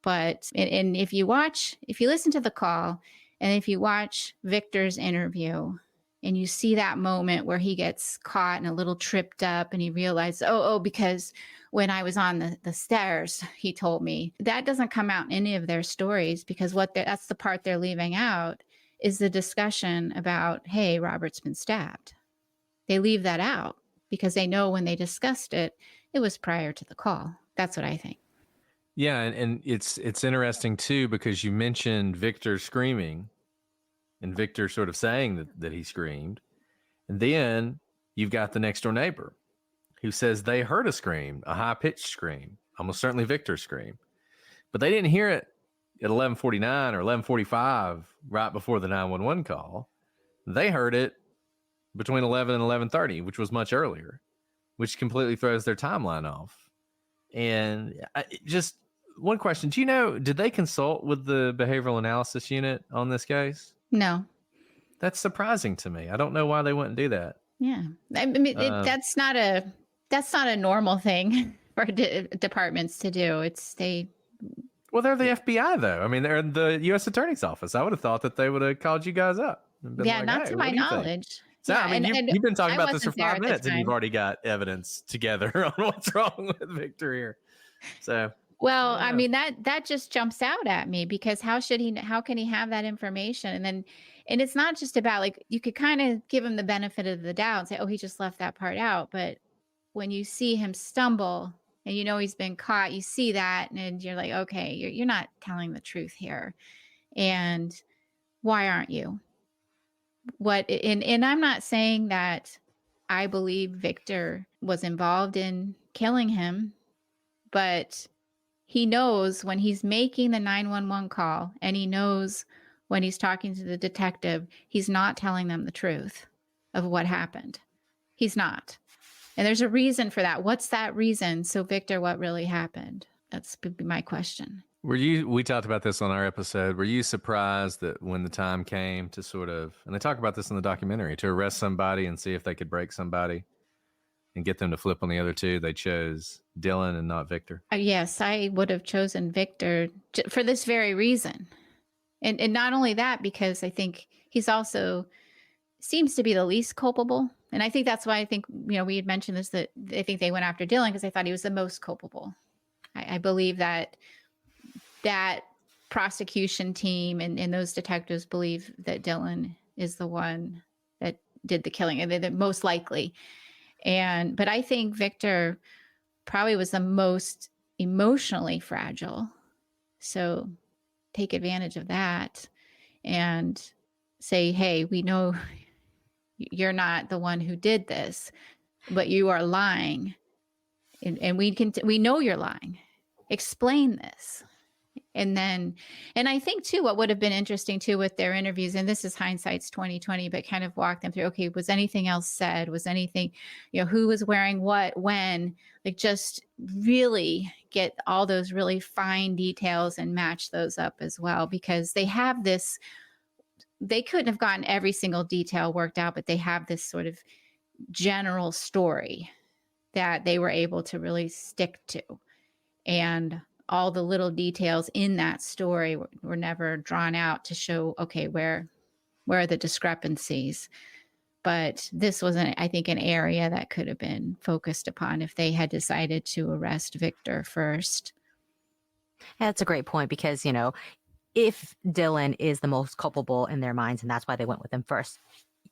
But if you listen to the call and if you watch Victor's interview and you see that moment where he gets caught and a little tripped up and he realizes, because when I was on the stairs, he told me, that doesn't come out in any of their stories, because that's the part they're leaving out is the discussion about, hey, Robert's been stabbed. They leave that out because they know when they discussed it, it was prior to the call. That's what I think. Yeah, and it's interesting too, because you mentioned Victor screaming and Victor sort of saying that he screamed. And then you've got the next door neighbor who says they heard a scream, a high-pitched scream, almost certainly Victor's scream. But they didn't hear it at 11:49 or 11:45 right before the 911 call. They heard it between 11 and 11:30, which was much earlier, which completely throws their timeline off. And just one question, did they consult with the behavioral analysis unit on this case? No. That's surprising to me. I don't know why they wouldn't do that. Yeah. I mean, that's not a normal thing for departments to do. Well, they're the FBI, though. I mean, they're in the U.S. Attorney's Office. I would have thought that they would have called you guys up. Yeah, not to my knowledge. So, Yeah, I mean, you've been talking about this for 5 minutes, and you've time. already got evidence together on what's wrong with Victor here. So, well, I mean, that just jumps out at me, because how can he have that information? And it's not just about, like, you could kind of give him the benefit of the doubt and say, oh, he just left that part out. But when you see him stumble and you know he's been caught, you see that and you're like, okay, you're not telling the truth here. And why aren't you? And I'm not saying that I believe Victor was involved in killing him, but he knows when he's making the 911 call, and he knows when he's talking to the detective, he's not telling them the truth of what happened. He's not. And there's a reason for that. What's that reason? So, Victor, what really happened? That's my question. we talked about this on our episode. Were you surprised that when the time came to sort of, and they talk about this in the documentary, to arrest somebody and see if they could break somebody and get them to flip on the other two, they chose Dylan and not Victor? Yes, I would have chosen Victor for this very reason. And not only that, because I think he's also seems to be the least culpable. And I think that's why I think, we had mentioned this, that I think they went after Dylan because they thought he was the most culpable. I believe that prosecution team and those detectives believe that Dylan is the one that did the killing, and they're most likely. But I think Victor probably was the most emotionally fragile. So take advantage of that and say, hey, we know you're not the one who did this, but you are lying. And we know you're lying. Explain this. And I think too, what would have been interesting too with their interviews, and this is hindsight's 2020, but kind of walk them through, okay, was anything else said? Was anything, who was wearing what, when, like just really get all those really fine details and match those up as well, because they have this, they couldn't have gotten every single detail worked out, but they have this sort of general story that they were able to really stick to. And all the little details in that story were never drawn out to show, okay, where are the discrepancies? But this was, I think, an area that could have been focused upon if they had decided to arrest Victor first. That's a great point because, if Dylan is the most culpable in their minds and that's why they went with him first,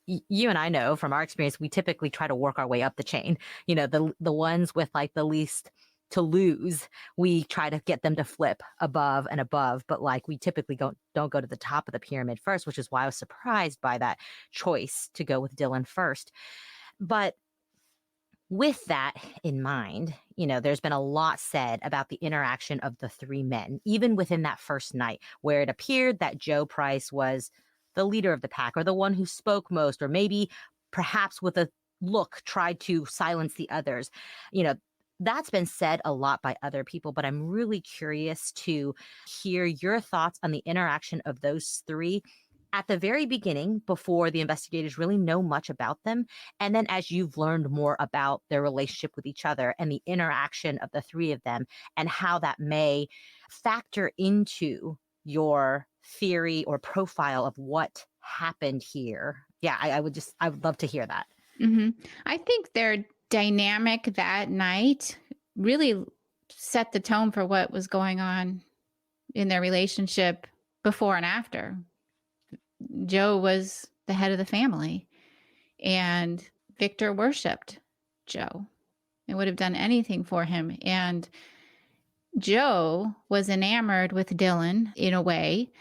you and I know from our experience, we typically try to work our way up the chain. The ones with like the least to lose, we try to get them to flip above and above, but like we typically don't go to the top of the pyramid first, which is why I was surprised by that choice to go with Dylan first. But with that in mind, there's been a lot said about the interaction of the three men, even within that first night, where it appeared that Joe Price was the leader of the pack or the one who spoke most, or maybe perhaps with a look tried to silence the others. That's been said a lot by other people, but I'm really curious to hear your thoughts on the interaction of those three at the very beginning, before the investigators really know much about them. And then as you've learned more about their relationship with each other and the interaction of the three of them and how that may factor into your theory or profile of what happened here. Yeah, I would love to hear that. Mm-hmm. I think their dynamic that night really set the tone for what was going on in their relationship before and after. Joe was the head of the family, and Victor worshiped Joe and would have done anything for him. And Joe was enamored with Dylan in a way.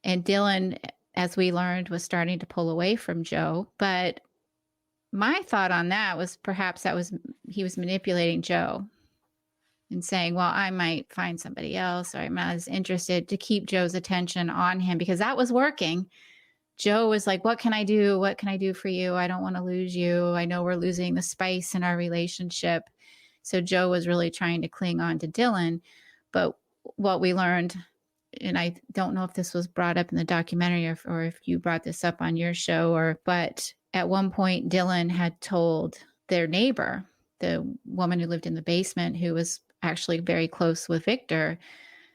And Dylan, as we learned, was starting to pull away from Joe. But my thought on that was perhaps he was manipulating Joe and saying, well, I might find somebody else, or I'm not as interested, to keep Joe's attention on him, because that was working. Joe was like, what can I do? What can I do for you? I don't want to lose you. I know we're losing the spice in our relationship. So Joe was really trying to cling on to Dylan. But what we learned, and I don't know if this was brought up in the documentary or if you brought this up on your show, but at one point Dylan had told their neighbor, the woman who lived in the basement, who was actually very close with Victor,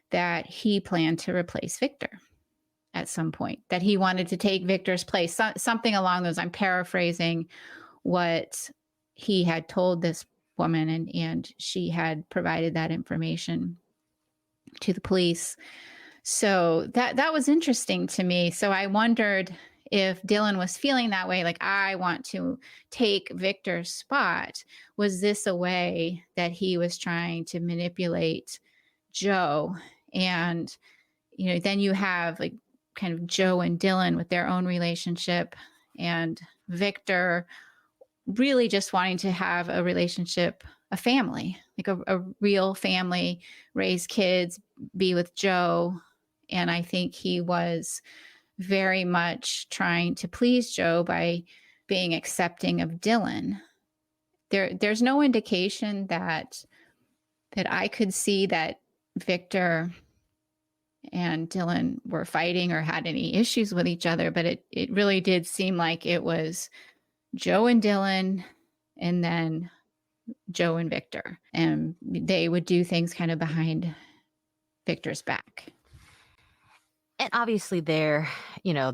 that he planned to replace Victor at some point, that he wanted to take Victor's place, something along those. I'm paraphrasing what he had told this woman, and she had provided that information to the police. So that was interesting to me. So I wondered if Dylan was feeling that way, like, I want to take Victor's spot. Was this a way that he was trying to manipulate Joe? And, then you have like kind of Joe and Dylan with their own relationship, and Victor really just wanting to have a relationship, a family, like a real family, raise kids, be with Joe. And I think he was very much trying to please Joe by being accepting of Dylan. There's no indication that I could see that Victor and Dylan were fighting or had any issues with each other, but it really did seem like it was Joe and Dylan, and then Joe and Victor, and they would do things kind of behind Victor's back. And obviously they're not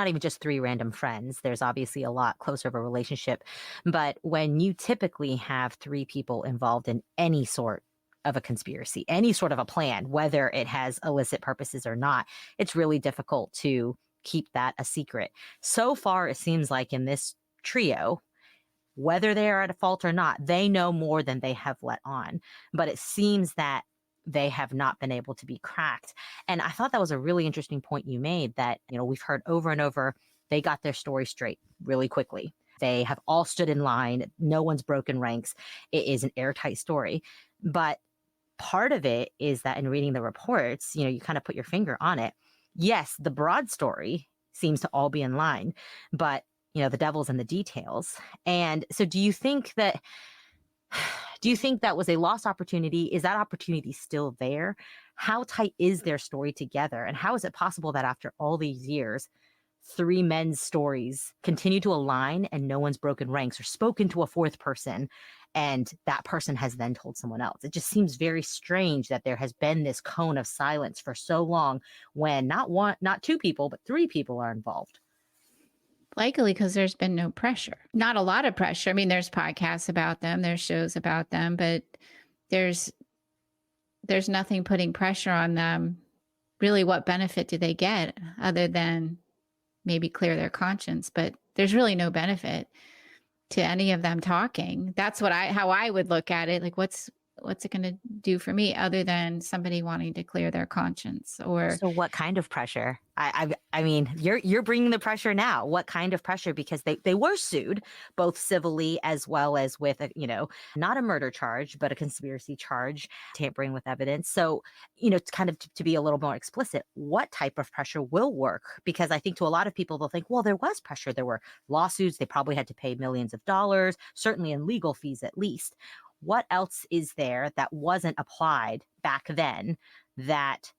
even just three random friends. There's obviously a lot closer of a relationship. But when you typically have three people involved in any sort of a conspiracy, any sort of a plan, whether it has illicit purposes or not, it's really difficult to keep that a secret. So far, it seems like in this trio, whether they are at fault or not, they know more than they have let on. But it seems that they have not been able to be cracked. And I thought that was a really interesting point you made, that, we've heard over and over, they got their story straight really quickly. They have all stood in line. No one's broken ranks. It is an airtight story. But part of it is that in reading the reports, you kind of put your finger on it. Yes, the broad story seems to all be in line, but, the devil's in the details. And so do you think that was a lost opportunity? Is that opportunity still there? How tight is their story together? And how is it possible that after all these years, three men's stories continue to align and no one's broken ranks or spoken to a fourth person, and that person has then told someone else? It just seems very strange that there has been this cone of silence for so long when not two people, but three people are involved. Likely because there's been no pressure. Not a lot of pressure. I mean, there's podcasts about them, there's shows about them, but there's there's nothing putting pressure on them. Really, what benefit do they get other than maybe clear their conscience? But there's really no benefit to any of them talking. That's how I would look at it. Like, what's it going to do for me other than somebody wanting to clear their conscience? Or So what kind of pressure? I mean, you're bringing the pressure now. What kind of pressure? Because they were sued both civilly as well as with not a murder charge, but a conspiracy charge, tampering with evidence. So, it's kind of to be a little more explicit, what type of pressure will work? Because I think to a lot of people, they'll think, well, there was pressure. There were lawsuits. They probably had to pay millions of dollars, certainly in legal fees at least. What else is there that wasn't applied back then that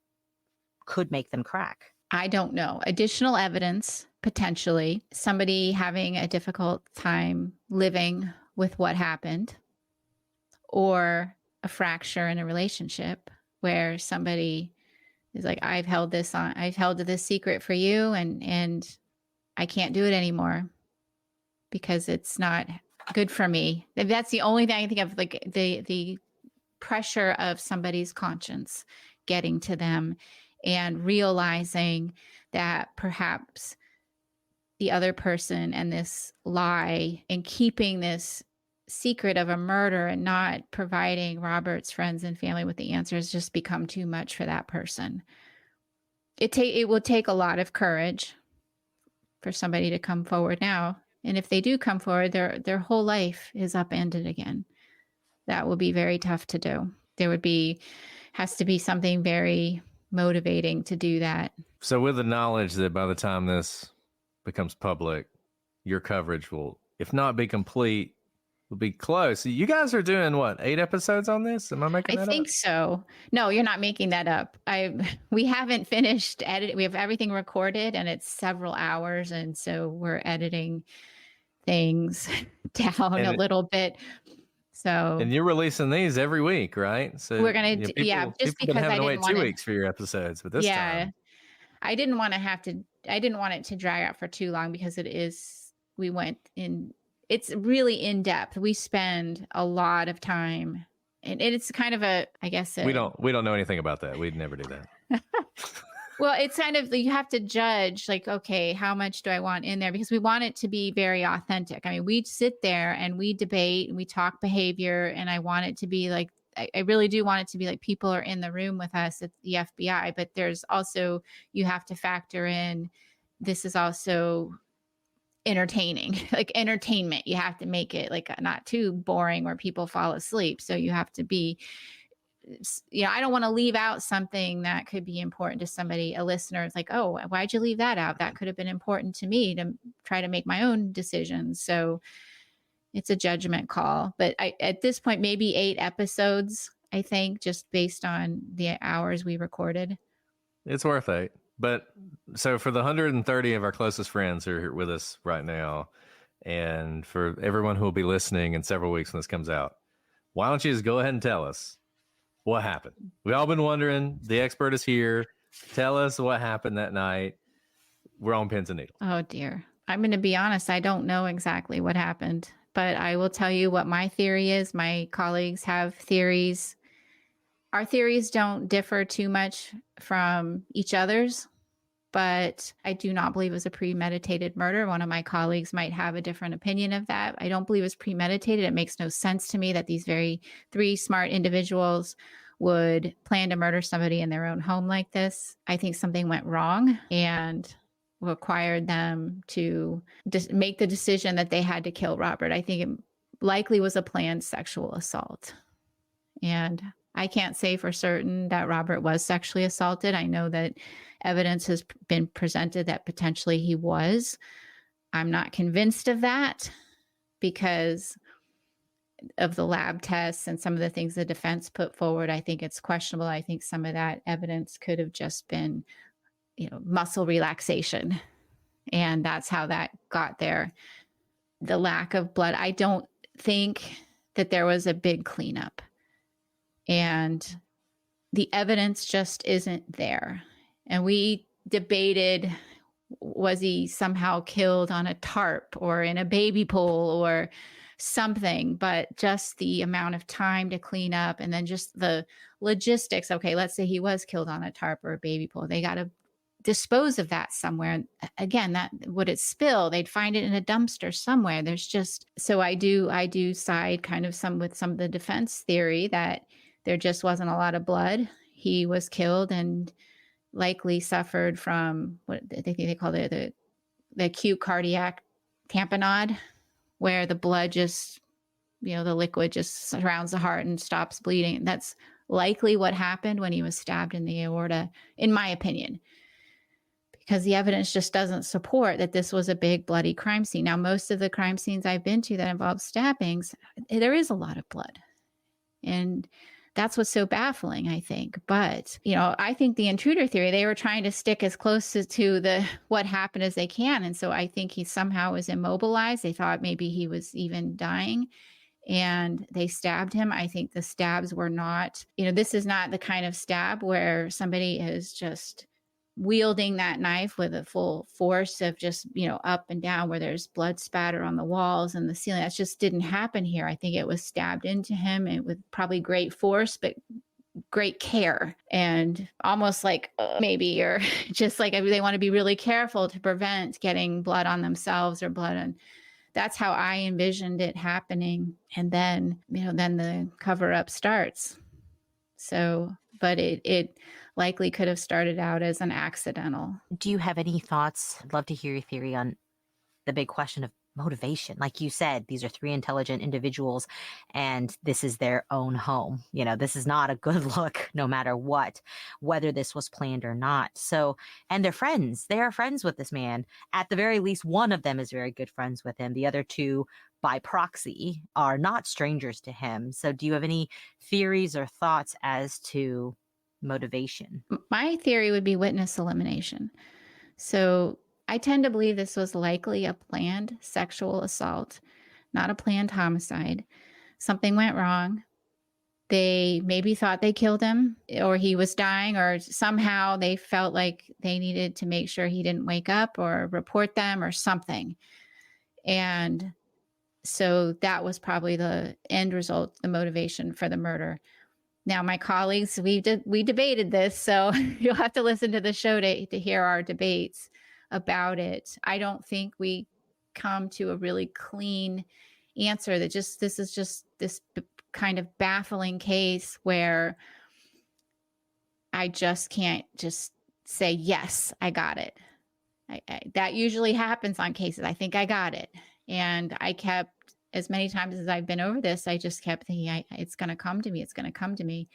could make them crack? I don't know. Additional evidence, potentially. Somebody having a difficult time living with what happened, or a fracture in a relationship where somebody is like, I've held to this secret for you, and I can't do it anymore because it's not good for me. That's the only thing I can think of, like the pressure of somebody's conscience getting to them and realizing that perhaps the other person and this lie and keeping this secret of a murder and not providing Robert's friends and family with the answers just become too much for that person. It will take a lot of courage for somebody to come forward now. And if they do come forward, their whole life is upended again. That will be very tough to do. Has to be something very motivating to do that. So with the knowledge that by the time this becomes public, your coverage will, if not be complete, will be close. You guys are doing what, 8 episodes on this? Am I making that up? I think so. No, you're not making that up. We haven't finished editing. We have everything recorded and it's several hours. And so we're editing things down a little bit. So, and you're releasing these every week, right? So we're going to, just because I didn't want 2 weeks for your episodes, but this time. I didn't want it to drag out for too long because it's really in depth. We spend a lot of time, and it's kind of we don't know anything about that. We'd never do that. Well, it's kind of, you have to judge, like, okay, how much do I want in there? Because we want it to be very authentic. I mean, we sit there and we debate and we talk behavior, and I want it to be like, I really do want it to be like people are in the room with us at the FBI, but there's also, you have to factor in, this is also entertaining, like entertainment. You have to make it like not too boring where people fall asleep. So you have to be, I don't want to leave out something that could be important to somebody, a listener. It's like, oh, why'd you leave that out? That could have been important to me to try to make my own decisions. So it's a judgment call. But at this point, maybe 8 episodes, I think, just based on the hours we recorded. It's worth 8. But so for the 130 of our closest friends who are here with us right now, and for everyone who will be listening in several weeks when this comes out, why don't you just go ahead and tell us what happened? We've all been wondering. The expert is here. Tell us what happened that night. We're on pins and needles. Oh, dear. I'm going to be honest. I don't know exactly what happened, but I will tell you what my theory is. My colleagues have theories. Our theories don't differ too much from each other's, but I do not believe it was a premeditated murder. One of my colleagues might have a different opinion of that. I don't believe it was premeditated. It makes no sense to me that these 3 smart individuals would plan to murder somebody in their own home like this. I think something went wrong and required them to make the decision that they had to kill Robert. I think it likely was a planned sexual assault. And I can't say for certain that Robert was sexually assaulted. I know that evidence has been presented that potentially he was. I'm not convinced of that because of the lab tests and some of the things the defense put forward. I think it's questionable. I think some of that evidence could have just been, muscle relaxation. And that's how that got there. The lack of blood. I don't think that there was a big cleanup. And the evidence just isn't there. And we debated, was he somehow killed on a tarp or in a baby pool or something, but just the amount of time to clean up and then just the logistics. Okay, let's say he was killed on a tarp or a baby pole. They got to dispose of that somewhere. Again, that would it spill? They'd find it in a dumpster somewhere. There's just, so I do side kind of with some of the defense theory that there just wasn't a lot of blood. He was killed and likely suffered from what they call the acute cardiac tamponade, where the blood just, the liquid just surrounds the heart and stops bleeding. That's likely what happened when he was stabbed in the aorta, in my opinion, because the evidence just doesn't support that this was a big bloody crime scene. Now, most of the crime scenes I've been to that involve stabbings, there is a lot of blood. And that's what's so baffling, I think. But, I think the intruder theory, they were trying to stick as close to what happened as they can. And so I think he somehow was immobilized. They thought maybe he was even dying and they stabbed him. I think the stabs were not, this is not the kind of stab where somebody is just wielding that knife with a full force of just, up and down, where there's blood spatter on the walls and the ceiling. That just didn't happen here. I think it was stabbed into him and with probably great force, but great care, and almost like maybe, or just like they want to be really careful to prevent getting blood on themselves or blood on. That's how I envisioned it happening. And then, then the cover up starts. So, but it likely could have started out as an accidental. Do you have any thoughts? I'd love to hear your theory on the big question of motivation. Like you said, these are three intelligent individuals and this is their own home. This is not a good look no matter what, whether this was planned or not. So, and they're friends. They are friends with this man. At the very least, one of them is very good friends with him. The other two, by proxy, are not strangers to him. So do you have any theories or thoughts as to motivation? My theory would be witness elimination. So I tend to believe this was likely a planned sexual assault, not a planned homicide. Something went wrong. They maybe thought they killed him or he was dying, or somehow they felt like they needed to make sure he didn't wake up or report them or something. And so that was probably the end result, the motivation for the murder. Now, my colleagues, we debated this, so you'll have to listen to the show to hear our debates about it. I don't think we come to a really clean answer that this is just this kind of baffling case where I just can't just say, yes, I got it. That usually happens on cases. I think I got it. And I kept, as many times as I've been over this, I just kept thinking, it's going to come to me. It's going to come to me.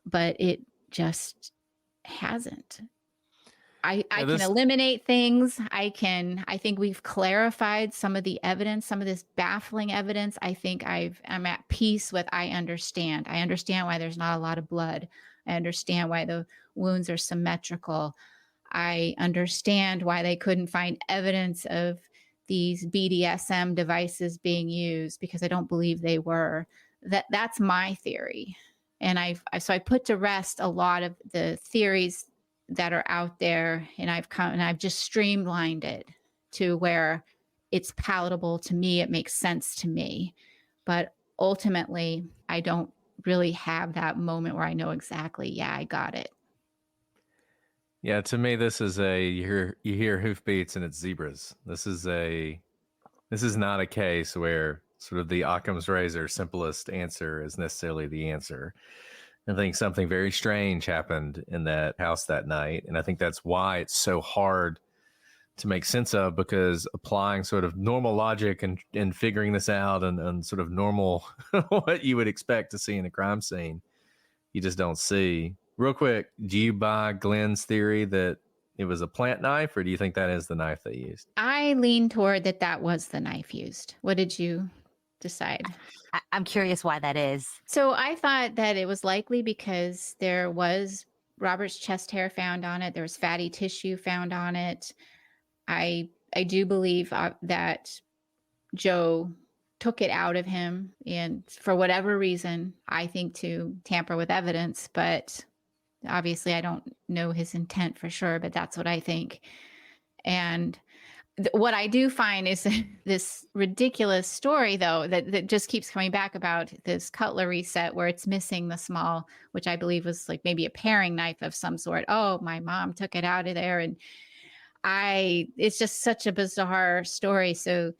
But it just hasn't. I can eliminate things. I think we've clarified some of the evidence, some of this baffling evidence. I think I'm at peace with, I understand why there's not a lot of blood. I understand why the wounds are symmetrical. I understand why they couldn't find evidence of these BDSM devices being used, because I don't believe they were. That's my theory. And so I put to rest a lot of the theories that are out there, and I've just streamlined it to where it's palatable to me. It makes sense to me. But ultimately, I don't really have that moment where I know exactly, yeah, I got it. Yeah, to me, this is you hear hoofbeats and it's zebras. This is not a case where sort of the Occam's razor simplest answer is necessarily the answer. I think something very strange happened in that house that night. And I think that's why it's so hard to make sense of, because applying sort of normal logic and figuring this out and sort of normal what you would expect to see in a crime scene, you just don't see. Real quick, do you buy Glenn's theory that it was a plant knife, or do you think that is the knife they used? I lean toward that was the knife used. What did you decide? I'm curious why that is. So I thought that it was likely because there was Robert's chest hair found on it. There was fatty tissue found on it. I do believe that Joe took it out of him, and for whatever reason, I think to tamper with evidence, but obviously I don't know his intent for sure, but that's what I think. And What I do find is this ridiculous story, though, that just keeps coming back about this cutlery set where it's missing the small, which I believe was like maybe a paring knife of some sort. Oh, my mom took it out of there. And it's just such a bizarre story. So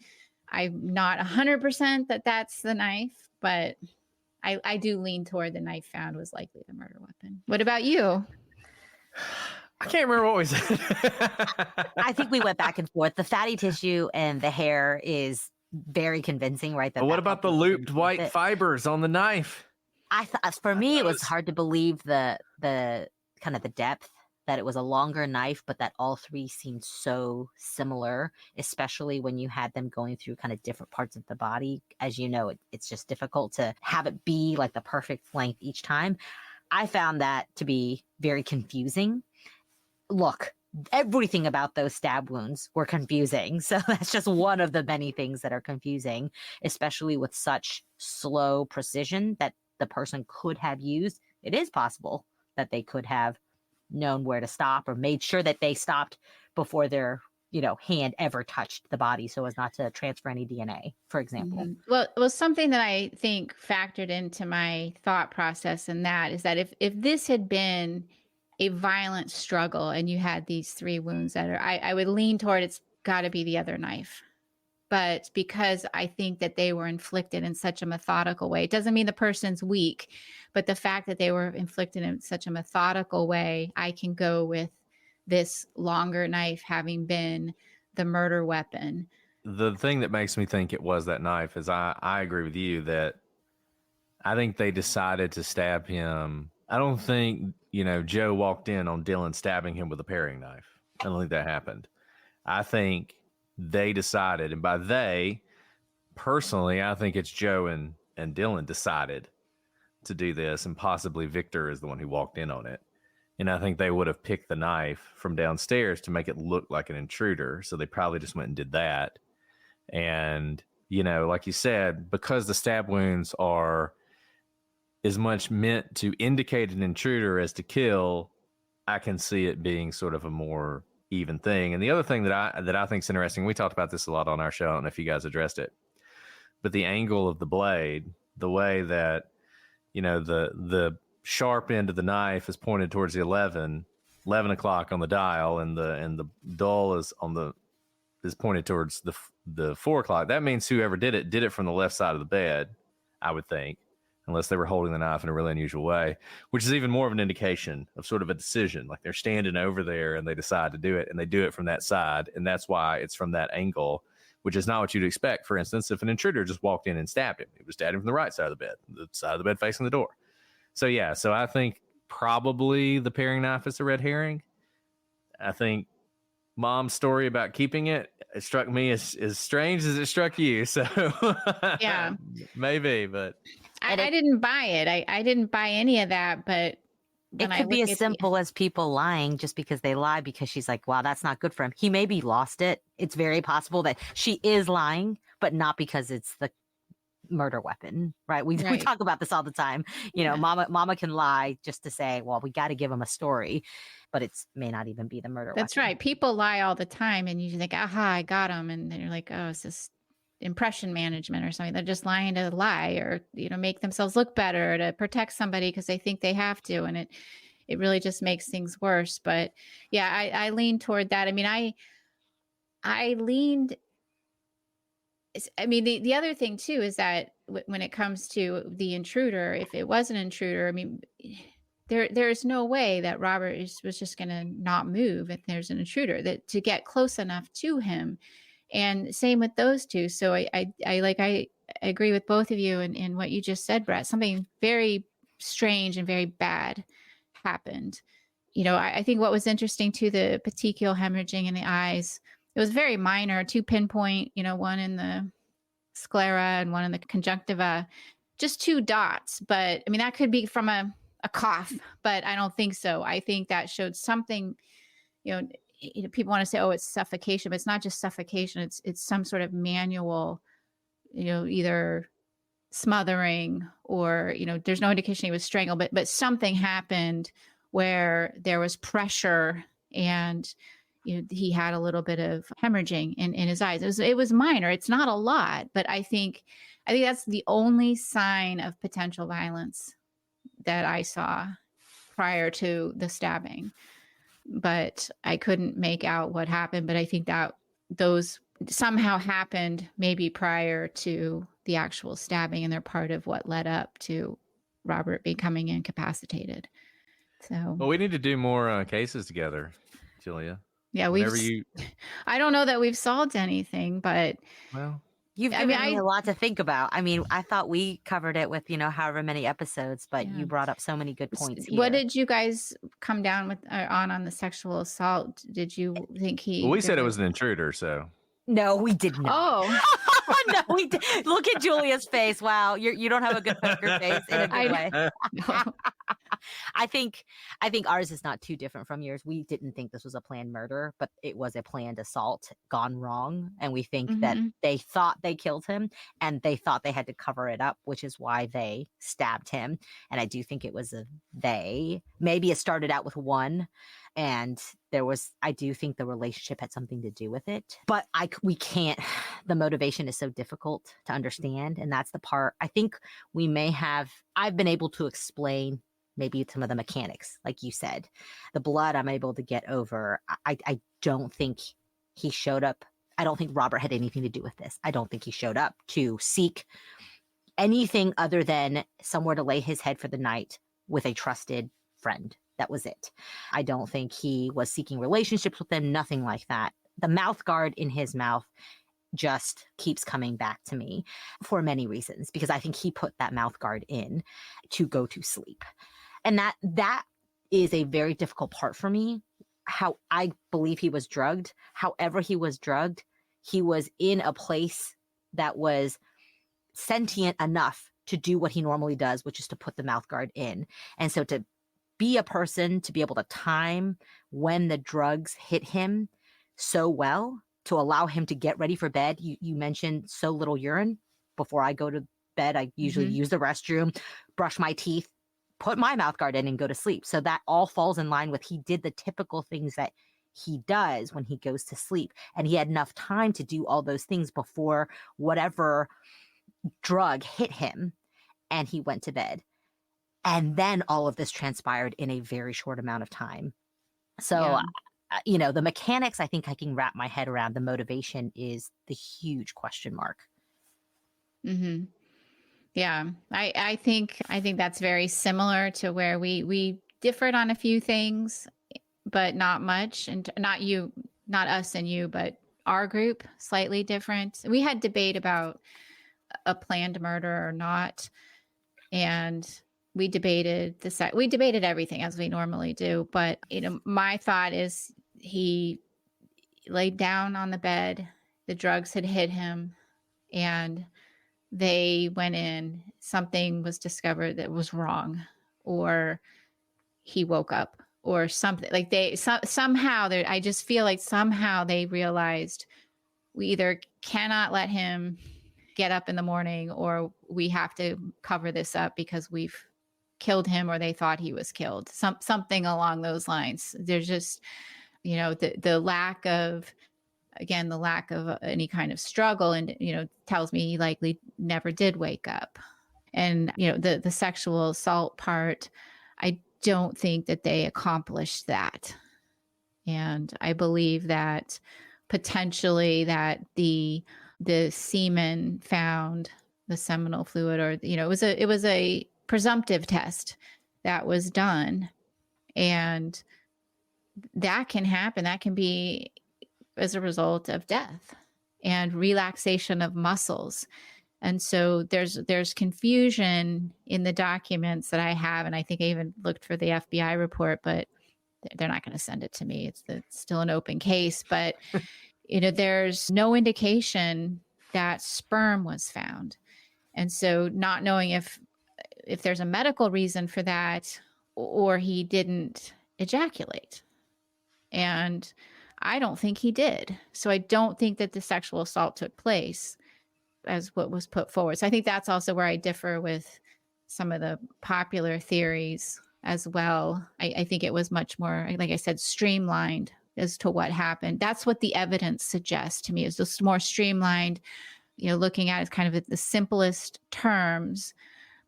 I'm not 100% that that's the knife, but I do lean toward the knife found was likely the murder weapon. What about you? I can't remember what we said. I think we went back and forth. The fatty tissue and the hair is very convincing, right? But what about the looped white fibers on the knife? For me, it was hard to believe the kind of the depth, that it was a longer knife, but that all three seemed so similar, especially when you had them going through kind of different parts of the body. As you know, it's just difficult to have it be like the perfect length each time. I found that to be very confusing. Look, everything about those stab wounds were confusing. So that's just one of the many things that are confusing, especially with such slow precision that the person could have used. It is possible that they could have known where to stop or made sure that they stopped before their hand ever touched the body so as not to transfer any DNA, for example. Mm-hmm. Well, it was something that I think factored into my thought process, and that is that if this had been a violent struggle and you had these three wounds I would lean toward it's got to be the other knife. But because I think that they were inflicted in such a methodical way, it doesn't mean the person's weak, but the fact that they were inflicted in such a methodical way, I can go with this longer knife having been the murder weapon. The thing that makes me think it was that knife is I agree with you that I think they decided to stab him. I don't think, Joe walked in on Dylan stabbing him with a paring knife. I don't think that happened. I think they decided, and by they, personally, I think it's Joe and Dylan decided to do this, and possibly Victor is the one who walked in on it. And I think they would have picked the knife from downstairs to make it look like an intruder. So they probably just went and did that. And, like you said, because the stab wounds are as much meant to indicate an intruder as to kill, I can see it being sort of a more even thing. And the other thing that I think is interesting, we talked about this a lot on our show, I don't know if you guys addressed it, but the angle of the blade, the way that, the sharp end of the knife is pointed towards the 11 o'clock on the dial, and the dull is pointed towards the 4 o'clock. That means whoever did it from the left side of the bed, I would think, unless they were holding the knife in a really unusual way, which is even more of an indication of sort of a decision. Like they're standing over there and they decide to do it, and they do it from that side. And that's why it's from that angle, which is not what you'd expect. For instance, if an intruder just walked in and stabbed him, he would stab him from the right side of the bed, the side of the bed facing the door. So I think probably the paring knife is a red herring. I think Mom's story about keeping it struck me as strange as it struck you. So yeah, maybe, but I didn't buy it. I didn't buy any of that, but it could be as simple as people lying just because they lie because she's like, wow, that's not good for him. He maybe lost it. It's very possible that she is lying, but not because it's the murder weapon, right? We talk about this all the time. Mama can lie just to say, well, we got to give him a story, but it may not even be the murder weapon. That's right. People lie all the time, and you think, aha, I got him. And then you're like, oh, it's this impression management or something. They're just lying to lie, or make themselves look better to protect somebody because they think they have to, and it really just makes things worse. But yeah, I lean toward that. I mean, I leaned. I mean, the other thing too is that when it comes to the intruder, if it was an intruder, I mean, there's no way that Robert was just going to not move if there's an intruder, that to get close enough to him. And same with those two. So I agree with both of you in what you just said, Brett. Something very strange and very bad happened. I think what was interesting too, the petechial hemorrhaging in the eyes, it was very minor, 2 pinpoint, one in the sclera and one in the conjunctiva, just 2 dots. But I mean, that could be from a cough, but I don't think so. I think that showed something, people want to say, oh, it's suffocation, but it's not just suffocation. It's some sort of manual, either smothering or, there's no indication he was strangled, but something happened where there was pressure and, he had a little bit of hemorrhaging in his eyes. It was minor. It's not a lot, but I think that's the only sign of potential violence that I saw prior to the stabbing. But I couldn't make out what happened. But I think that those somehow happened maybe prior to the actual stabbing, and they're part of what led up to Robert becoming incapacitated. So, well, we need to do more cases together, Julia. Yeah, I don't know that we've solved anything, but you've given me a lot to think about. I mean, I thought we covered it with, however many episodes, but you brought up so many good points here. What did you guys come down with on the sexual assault? Did you think Well, we said it was an intruder, so. No, we did not. Oh. No, we did. Look at Julia's face. Wow, you don't have a good poker face in a good way. No. I think ours is not too different from yours. We didn't think this was a planned murder, but it was a planned assault gone wrong. And we think that they thought they killed him and they thought they had to cover it up, which is why they stabbed him. And I do think it was a they. Maybe it started out with one, and I do think the relationship had something to do with it, but we can't, the motivation is so difficult to understand. And that's the part I think I've been able to explain maybe some of the mechanics, like you said. The blood I'm able to get over. I don't think he showed up. I don't think Robert had anything to do with this. I don't think he showed up to seek anything other than somewhere to lay his head for the night with a trusted friend. That was it. I don't think he was seeking relationships with them, nothing like that. The mouth guard in his mouth just keeps coming back to me for many reasons, because I think he put that mouth guard in to go to sleep. And that is a very difficult part for me. How I believe he was drugged. However he was drugged, he was in a place that was sentient enough to do what he normally does, which is to put the mouth guard in. And so to be a person to be able to time when the drugs hit him so well to allow him to get ready for bed. You mentioned so little urine. Before I go to bed, I usually use the restroom, brush my teeth, put my mouth guard in and go to sleep. So that all falls in line with he did the typical things that he does when he goes to sleep. And he had enough time to do all those things before whatever drug hit him, and he went to bed. And then all of this transpired in a very short amount of time. So, the mechanics, I think I can wrap my head around. The motivation is the huge question mark. Mm-hmm. Yeah, I think that's very similar to where we differed on a few things, but not much. And not us and you, but our group, slightly different. We had debate about a planned murder or not. And we debated everything as we normally do. But, my thought is he laid down on the bed, the drugs had hit him, and they went in, something was discovered that was wrong, or he woke up or something. Like somehow I just feel like somehow they realized we either cannot let him get up in the morning, or we have to cover this up because we've killed him, or they thought he was killed. Something along those lines. There's just, the lack of any kind of struggle, and, tells me he likely never did wake up. And, the sexual assault part, I don't think that they accomplished that. And I believe that potentially that the semen found the seminal fluid, or, it was a presumptive test that was done, and that can happen. That can be as a result of death and relaxation of muscles. And so there's confusion in the documents that I have. And I think I even looked for the FBI report, but they're not going to send it to me. It's still an open case, but there's no indication that sperm was found. And so not knowing if there's a medical reason for that, or he didn't ejaculate. And I don't think he did. So I don't think that the sexual assault took place as what was put forward. So I think that's also where I differ with some of the popular theories as well. I think it was much more, like I said, streamlined. as to what happened. That's what the evidence suggests to me, is just more streamlined, looking at it kind of at the simplest terms,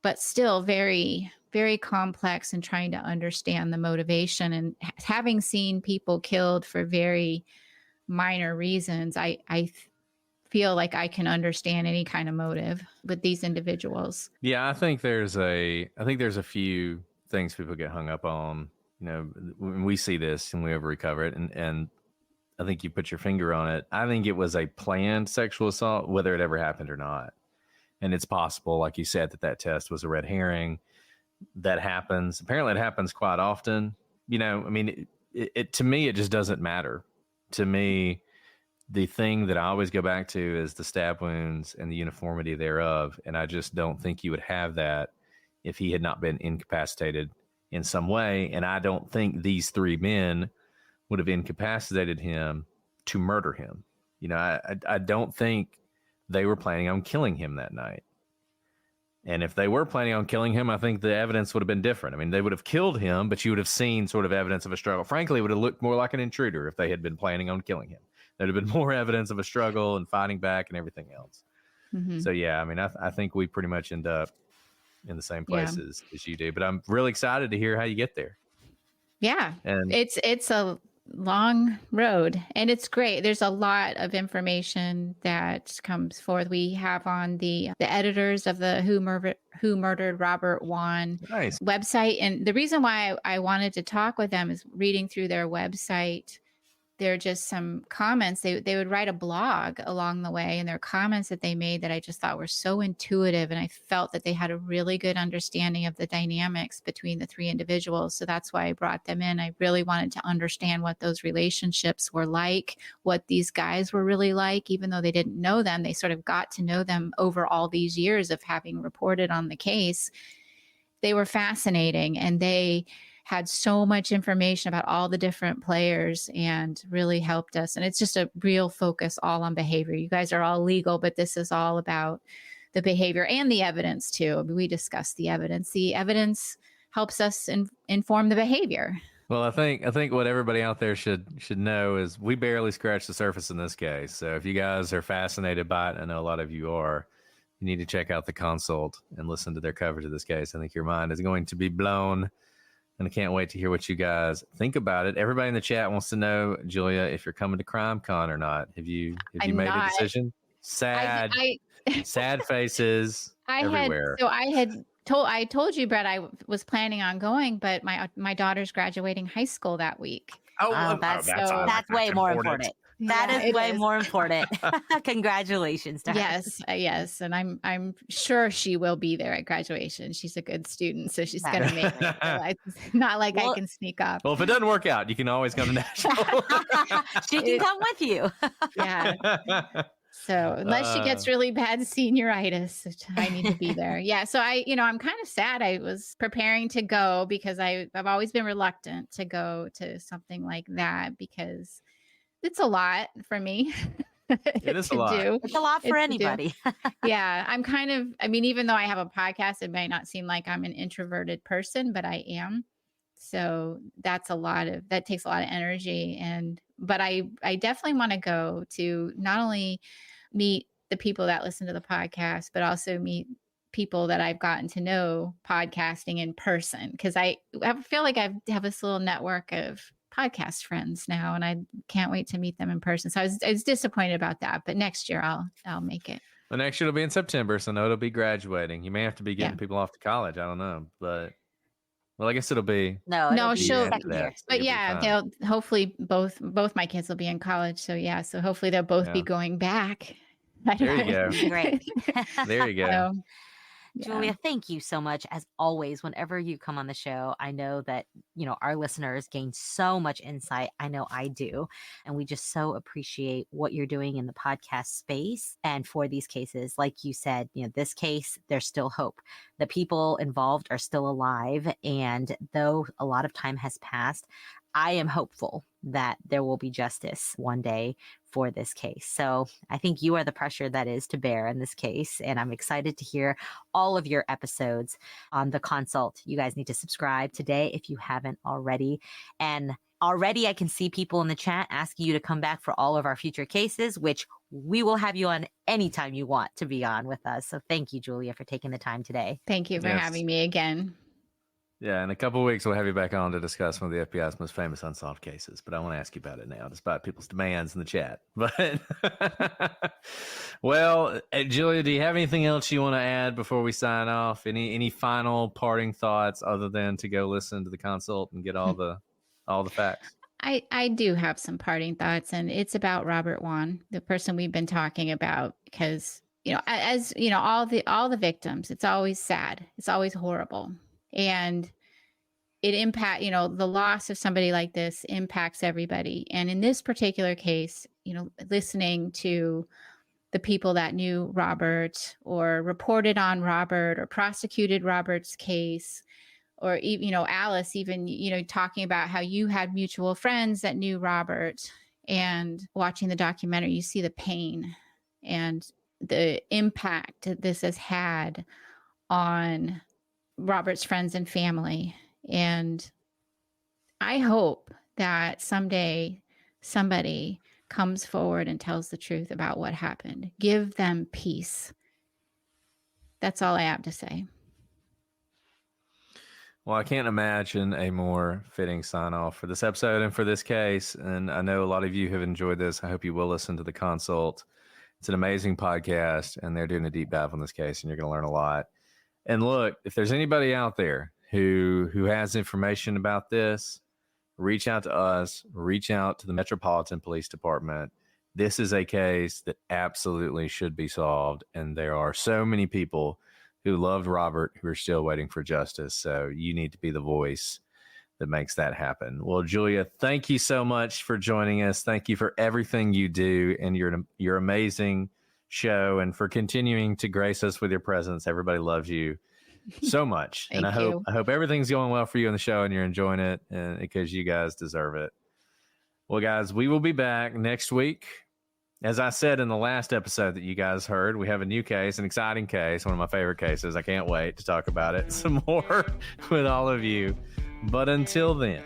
but still very, very complex, and trying to understand the motivation. And having seen people killed for very minor reasons, I feel like I can understand any kind of motive with these individuals. Yeah, I think there's a few things people get hung up on. When we see this and we over recover it, and I think you put your finger on it. I think it was a planned sexual assault, whether it ever happened or not. And it's possible, like you said, that test was a red herring. That happens. Apparently, it happens quite often. It to me, it just doesn't matter. To me, the thing that I always go back to is the stab wounds and the uniformity thereof. And I just don't think you would have that if he had not been incapacitated in some way. And I don't think these three men would have incapacitated him to murder him. I don't think they were planning on killing him that night. And if they were planning on killing him, I think the evidence would have been different. I mean, they would have killed him, but you would have seen sort of evidence of a struggle. Frankly, it would have looked more like an intruder if they had been planning on killing him. There'd have been more evidence of a struggle and fighting back and everything else. Mm-hmm. So, yeah, I mean, I think we pretty much end up in the same place as you do. But I'm really excited to hear how you get there. Yeah. And it's a long road, and it's great. There's a lot of information that comes forth. We have on the editors of the Who Murdered Robert Wone website. And the reason why I wanted to talk with them is reading through their website. There are just some comments. They would write a blog along the way, and there are comments that they made that I just thought were so intuitive. And I felt that they had a really good understanding of the dynamics between the three individuals. So that's why I brought them in. I really wanted to understand what those relationships were like, what these guys were really like. Even though they didn't know them, they sort of got to know them over all these years of having reported on the case. They were fascinating, and they had so much information about all the different players and really helped us. And it's just a real focus all on behavior. You guys are all legal, but this is all about the behavior and the evidence too. I mean, we discussed the evidence. The evidence helps us inform the behavior. Well, I think what everybody out there should know is we barely scratched the surface in this case. So if you guys are fascinated by it, I know a lot of you are, you need to check out the Consult and listen to their coverage of this case. I think your mind is going to be blown. And I can't wait to hear what you guys think about it. Everybody in the chat wants to know, Julia, if you're coming to CrimeCon or not. Have you made a decision? Sad, sad faces everywhere. I told you, Brett, I was planning on going, but my daughter's graduating high school that week. That's way more important. That is way more important. Congratulations to her. Yes. And I'm sure she will be there at graduation. She's a good student, so she's going to make it. It's not like I can sneak up. Well, if it doesn't work out, you can always come to Nashville. She can come with you. Yeah. So unless she gets really bad senioritis, I need to be there. Yeah. So I'm kind of sad. I was preparing to go because I've always been reluctant to go to something like that because it's a lot for me. It is a lot. It's a lot for anybody. Yeah. Even though I have a podcast, it might not seem like I'm an introverted person, but I am. So that takes a lot of energy. But I definitely want to go to not only meet the people that listen to the podcast, but also meet people that I've gotten to know podcasting in person. Cause I feel like I have this little network of podcast friends now, and I can't wait to meet them in person. So I was disappointed about that, but next year I'll make it. Well, next year it'll be in September, so no, it'll be graduating. You may have to be getting people off to college. I don't know, but I guess it'll be she'll. But yeah, they'll hopefully both my kids will be in college. So yeah, so hopefully they'll both be going back. There you go. Great. There you go. Julia, thank you so much. As always, whenever you come on the show, I know that, our listeners gain so much insight. I know I do. And we just so appreciate what you're doing in the podcast space. And for these cases, like you said, this case, there's still hope. The people involved are still alive. And though a lot of time has passed, I am hopeful that there will be justice one day for this case. So I think you are the pressure that is to bear in this case. And I'm excited to hear all of your episodes on The Consult. You guys need to subscribe today if you haven't already. And already I can see people in the chat asking you to come back for all of our future cases, which we will have you on anytime you want to be on with us. So thank you, Julia, for taking the time today. Thank you for having me again. Yeah, in a couple of weeks, we'll have you back on to discuss one of the FBI's most famous unsolved cases. But I want to ask you about it now, despite people's demands in the chat. But, well, Julia, do you have anything else you want to add before we sign off? Any final parting thoughts other than to go listen to The Consult and get all the facts? I do have some parting thoughts, and it's about Robert Wone, the person we've been talking about, because, as you know, all the victims, it's always sad. It's always horrible. And it the loss of somebody like this impacts everybody. And in this particular case, listening to the people that knew Robert or reported on Robert or prosecuted Robert's case, or even, Alice, even, talking about how you had mutual friends that knew Robert, and watching the documentary, you see the pain and the impact this has had on Robert's friends and family. And I hope that someday somebody comes forward and tells the truth about what happened. Give them peace. That's all I have to say. Well, I can't imagine a more fitting sign off for this episode and for this case. And I know a lot of you have enjoyed this. I hope you will listen to The Consult. It's an amazing podcast, and they're doing a deep dive on this case, and you're going to learn a lot. And look, if there's anybody out there who has information about this, reach out to us, reach out to the Metropolitan Police Department. This is a case that absolutely should be solved. And there are so many people who loved Robert who are still waiting for justice. So you need to be the voice that makes that happen. Well, Julia, thank you so much for joining us. Thank you for everything you do and your amazing show, and for continuing to grace us with your presence. Everybody loves you so much. And I hope everything's going well for you on the show and you're enjoying it, and because you guys deserve it. Well, guys, we will be back next week. As I said in the last episode that you guys heard, we have a new case, an exciting case, one of my favorite cases. I can't wait to talk about it some more with all of you. But until then,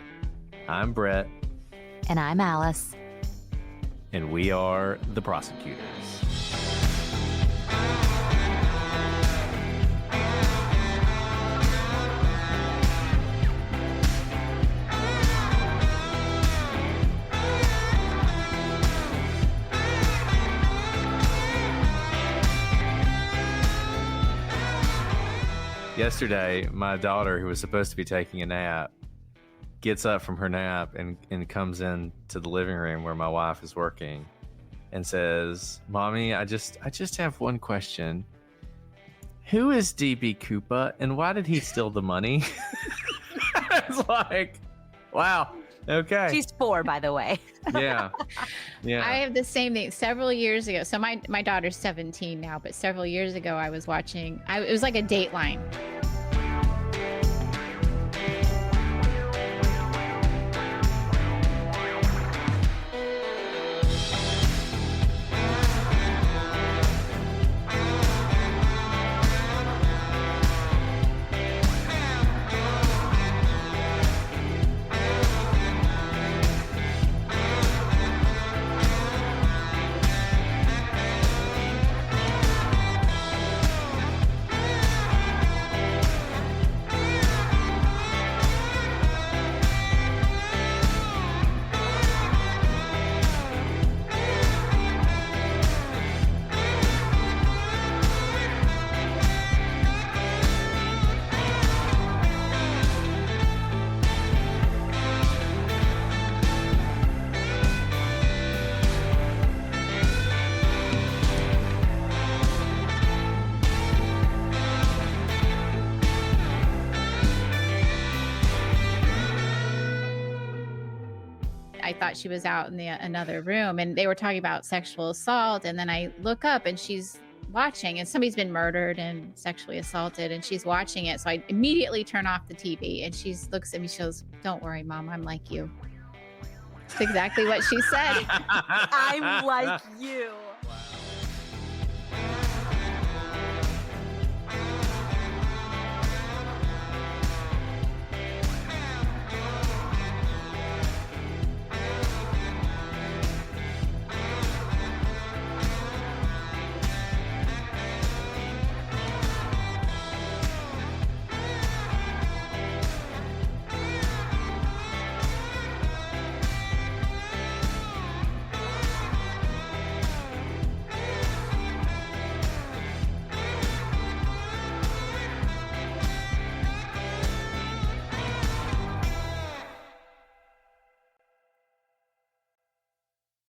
I'm Brett. And I'm Alice. And we are the prosecutors. Yesterday, my daughter, who was supposed to be taking a nap, gets up from her nap and comes in to the living room where my wife is working and says, "Mommy, I just have one question. Who is DB Koopa and why did he steal the money?" It's like, wow. Okay. She's 4, by the way. Yeah. I have the same thing. Several years ago, so my daughter's 17 now, but several years ago I was watching, it was like a Dateline. I thought she was out in another room, and they were talking about sexual assault. And then I look up and she's watching, and somebody's been murdered and sexually assaulted, and she's watching it. So I immediately turn off the TV, and she looks at me, she goes, "Don't worry, Mom, I'm like you. That's exactly what she said. I'm like you.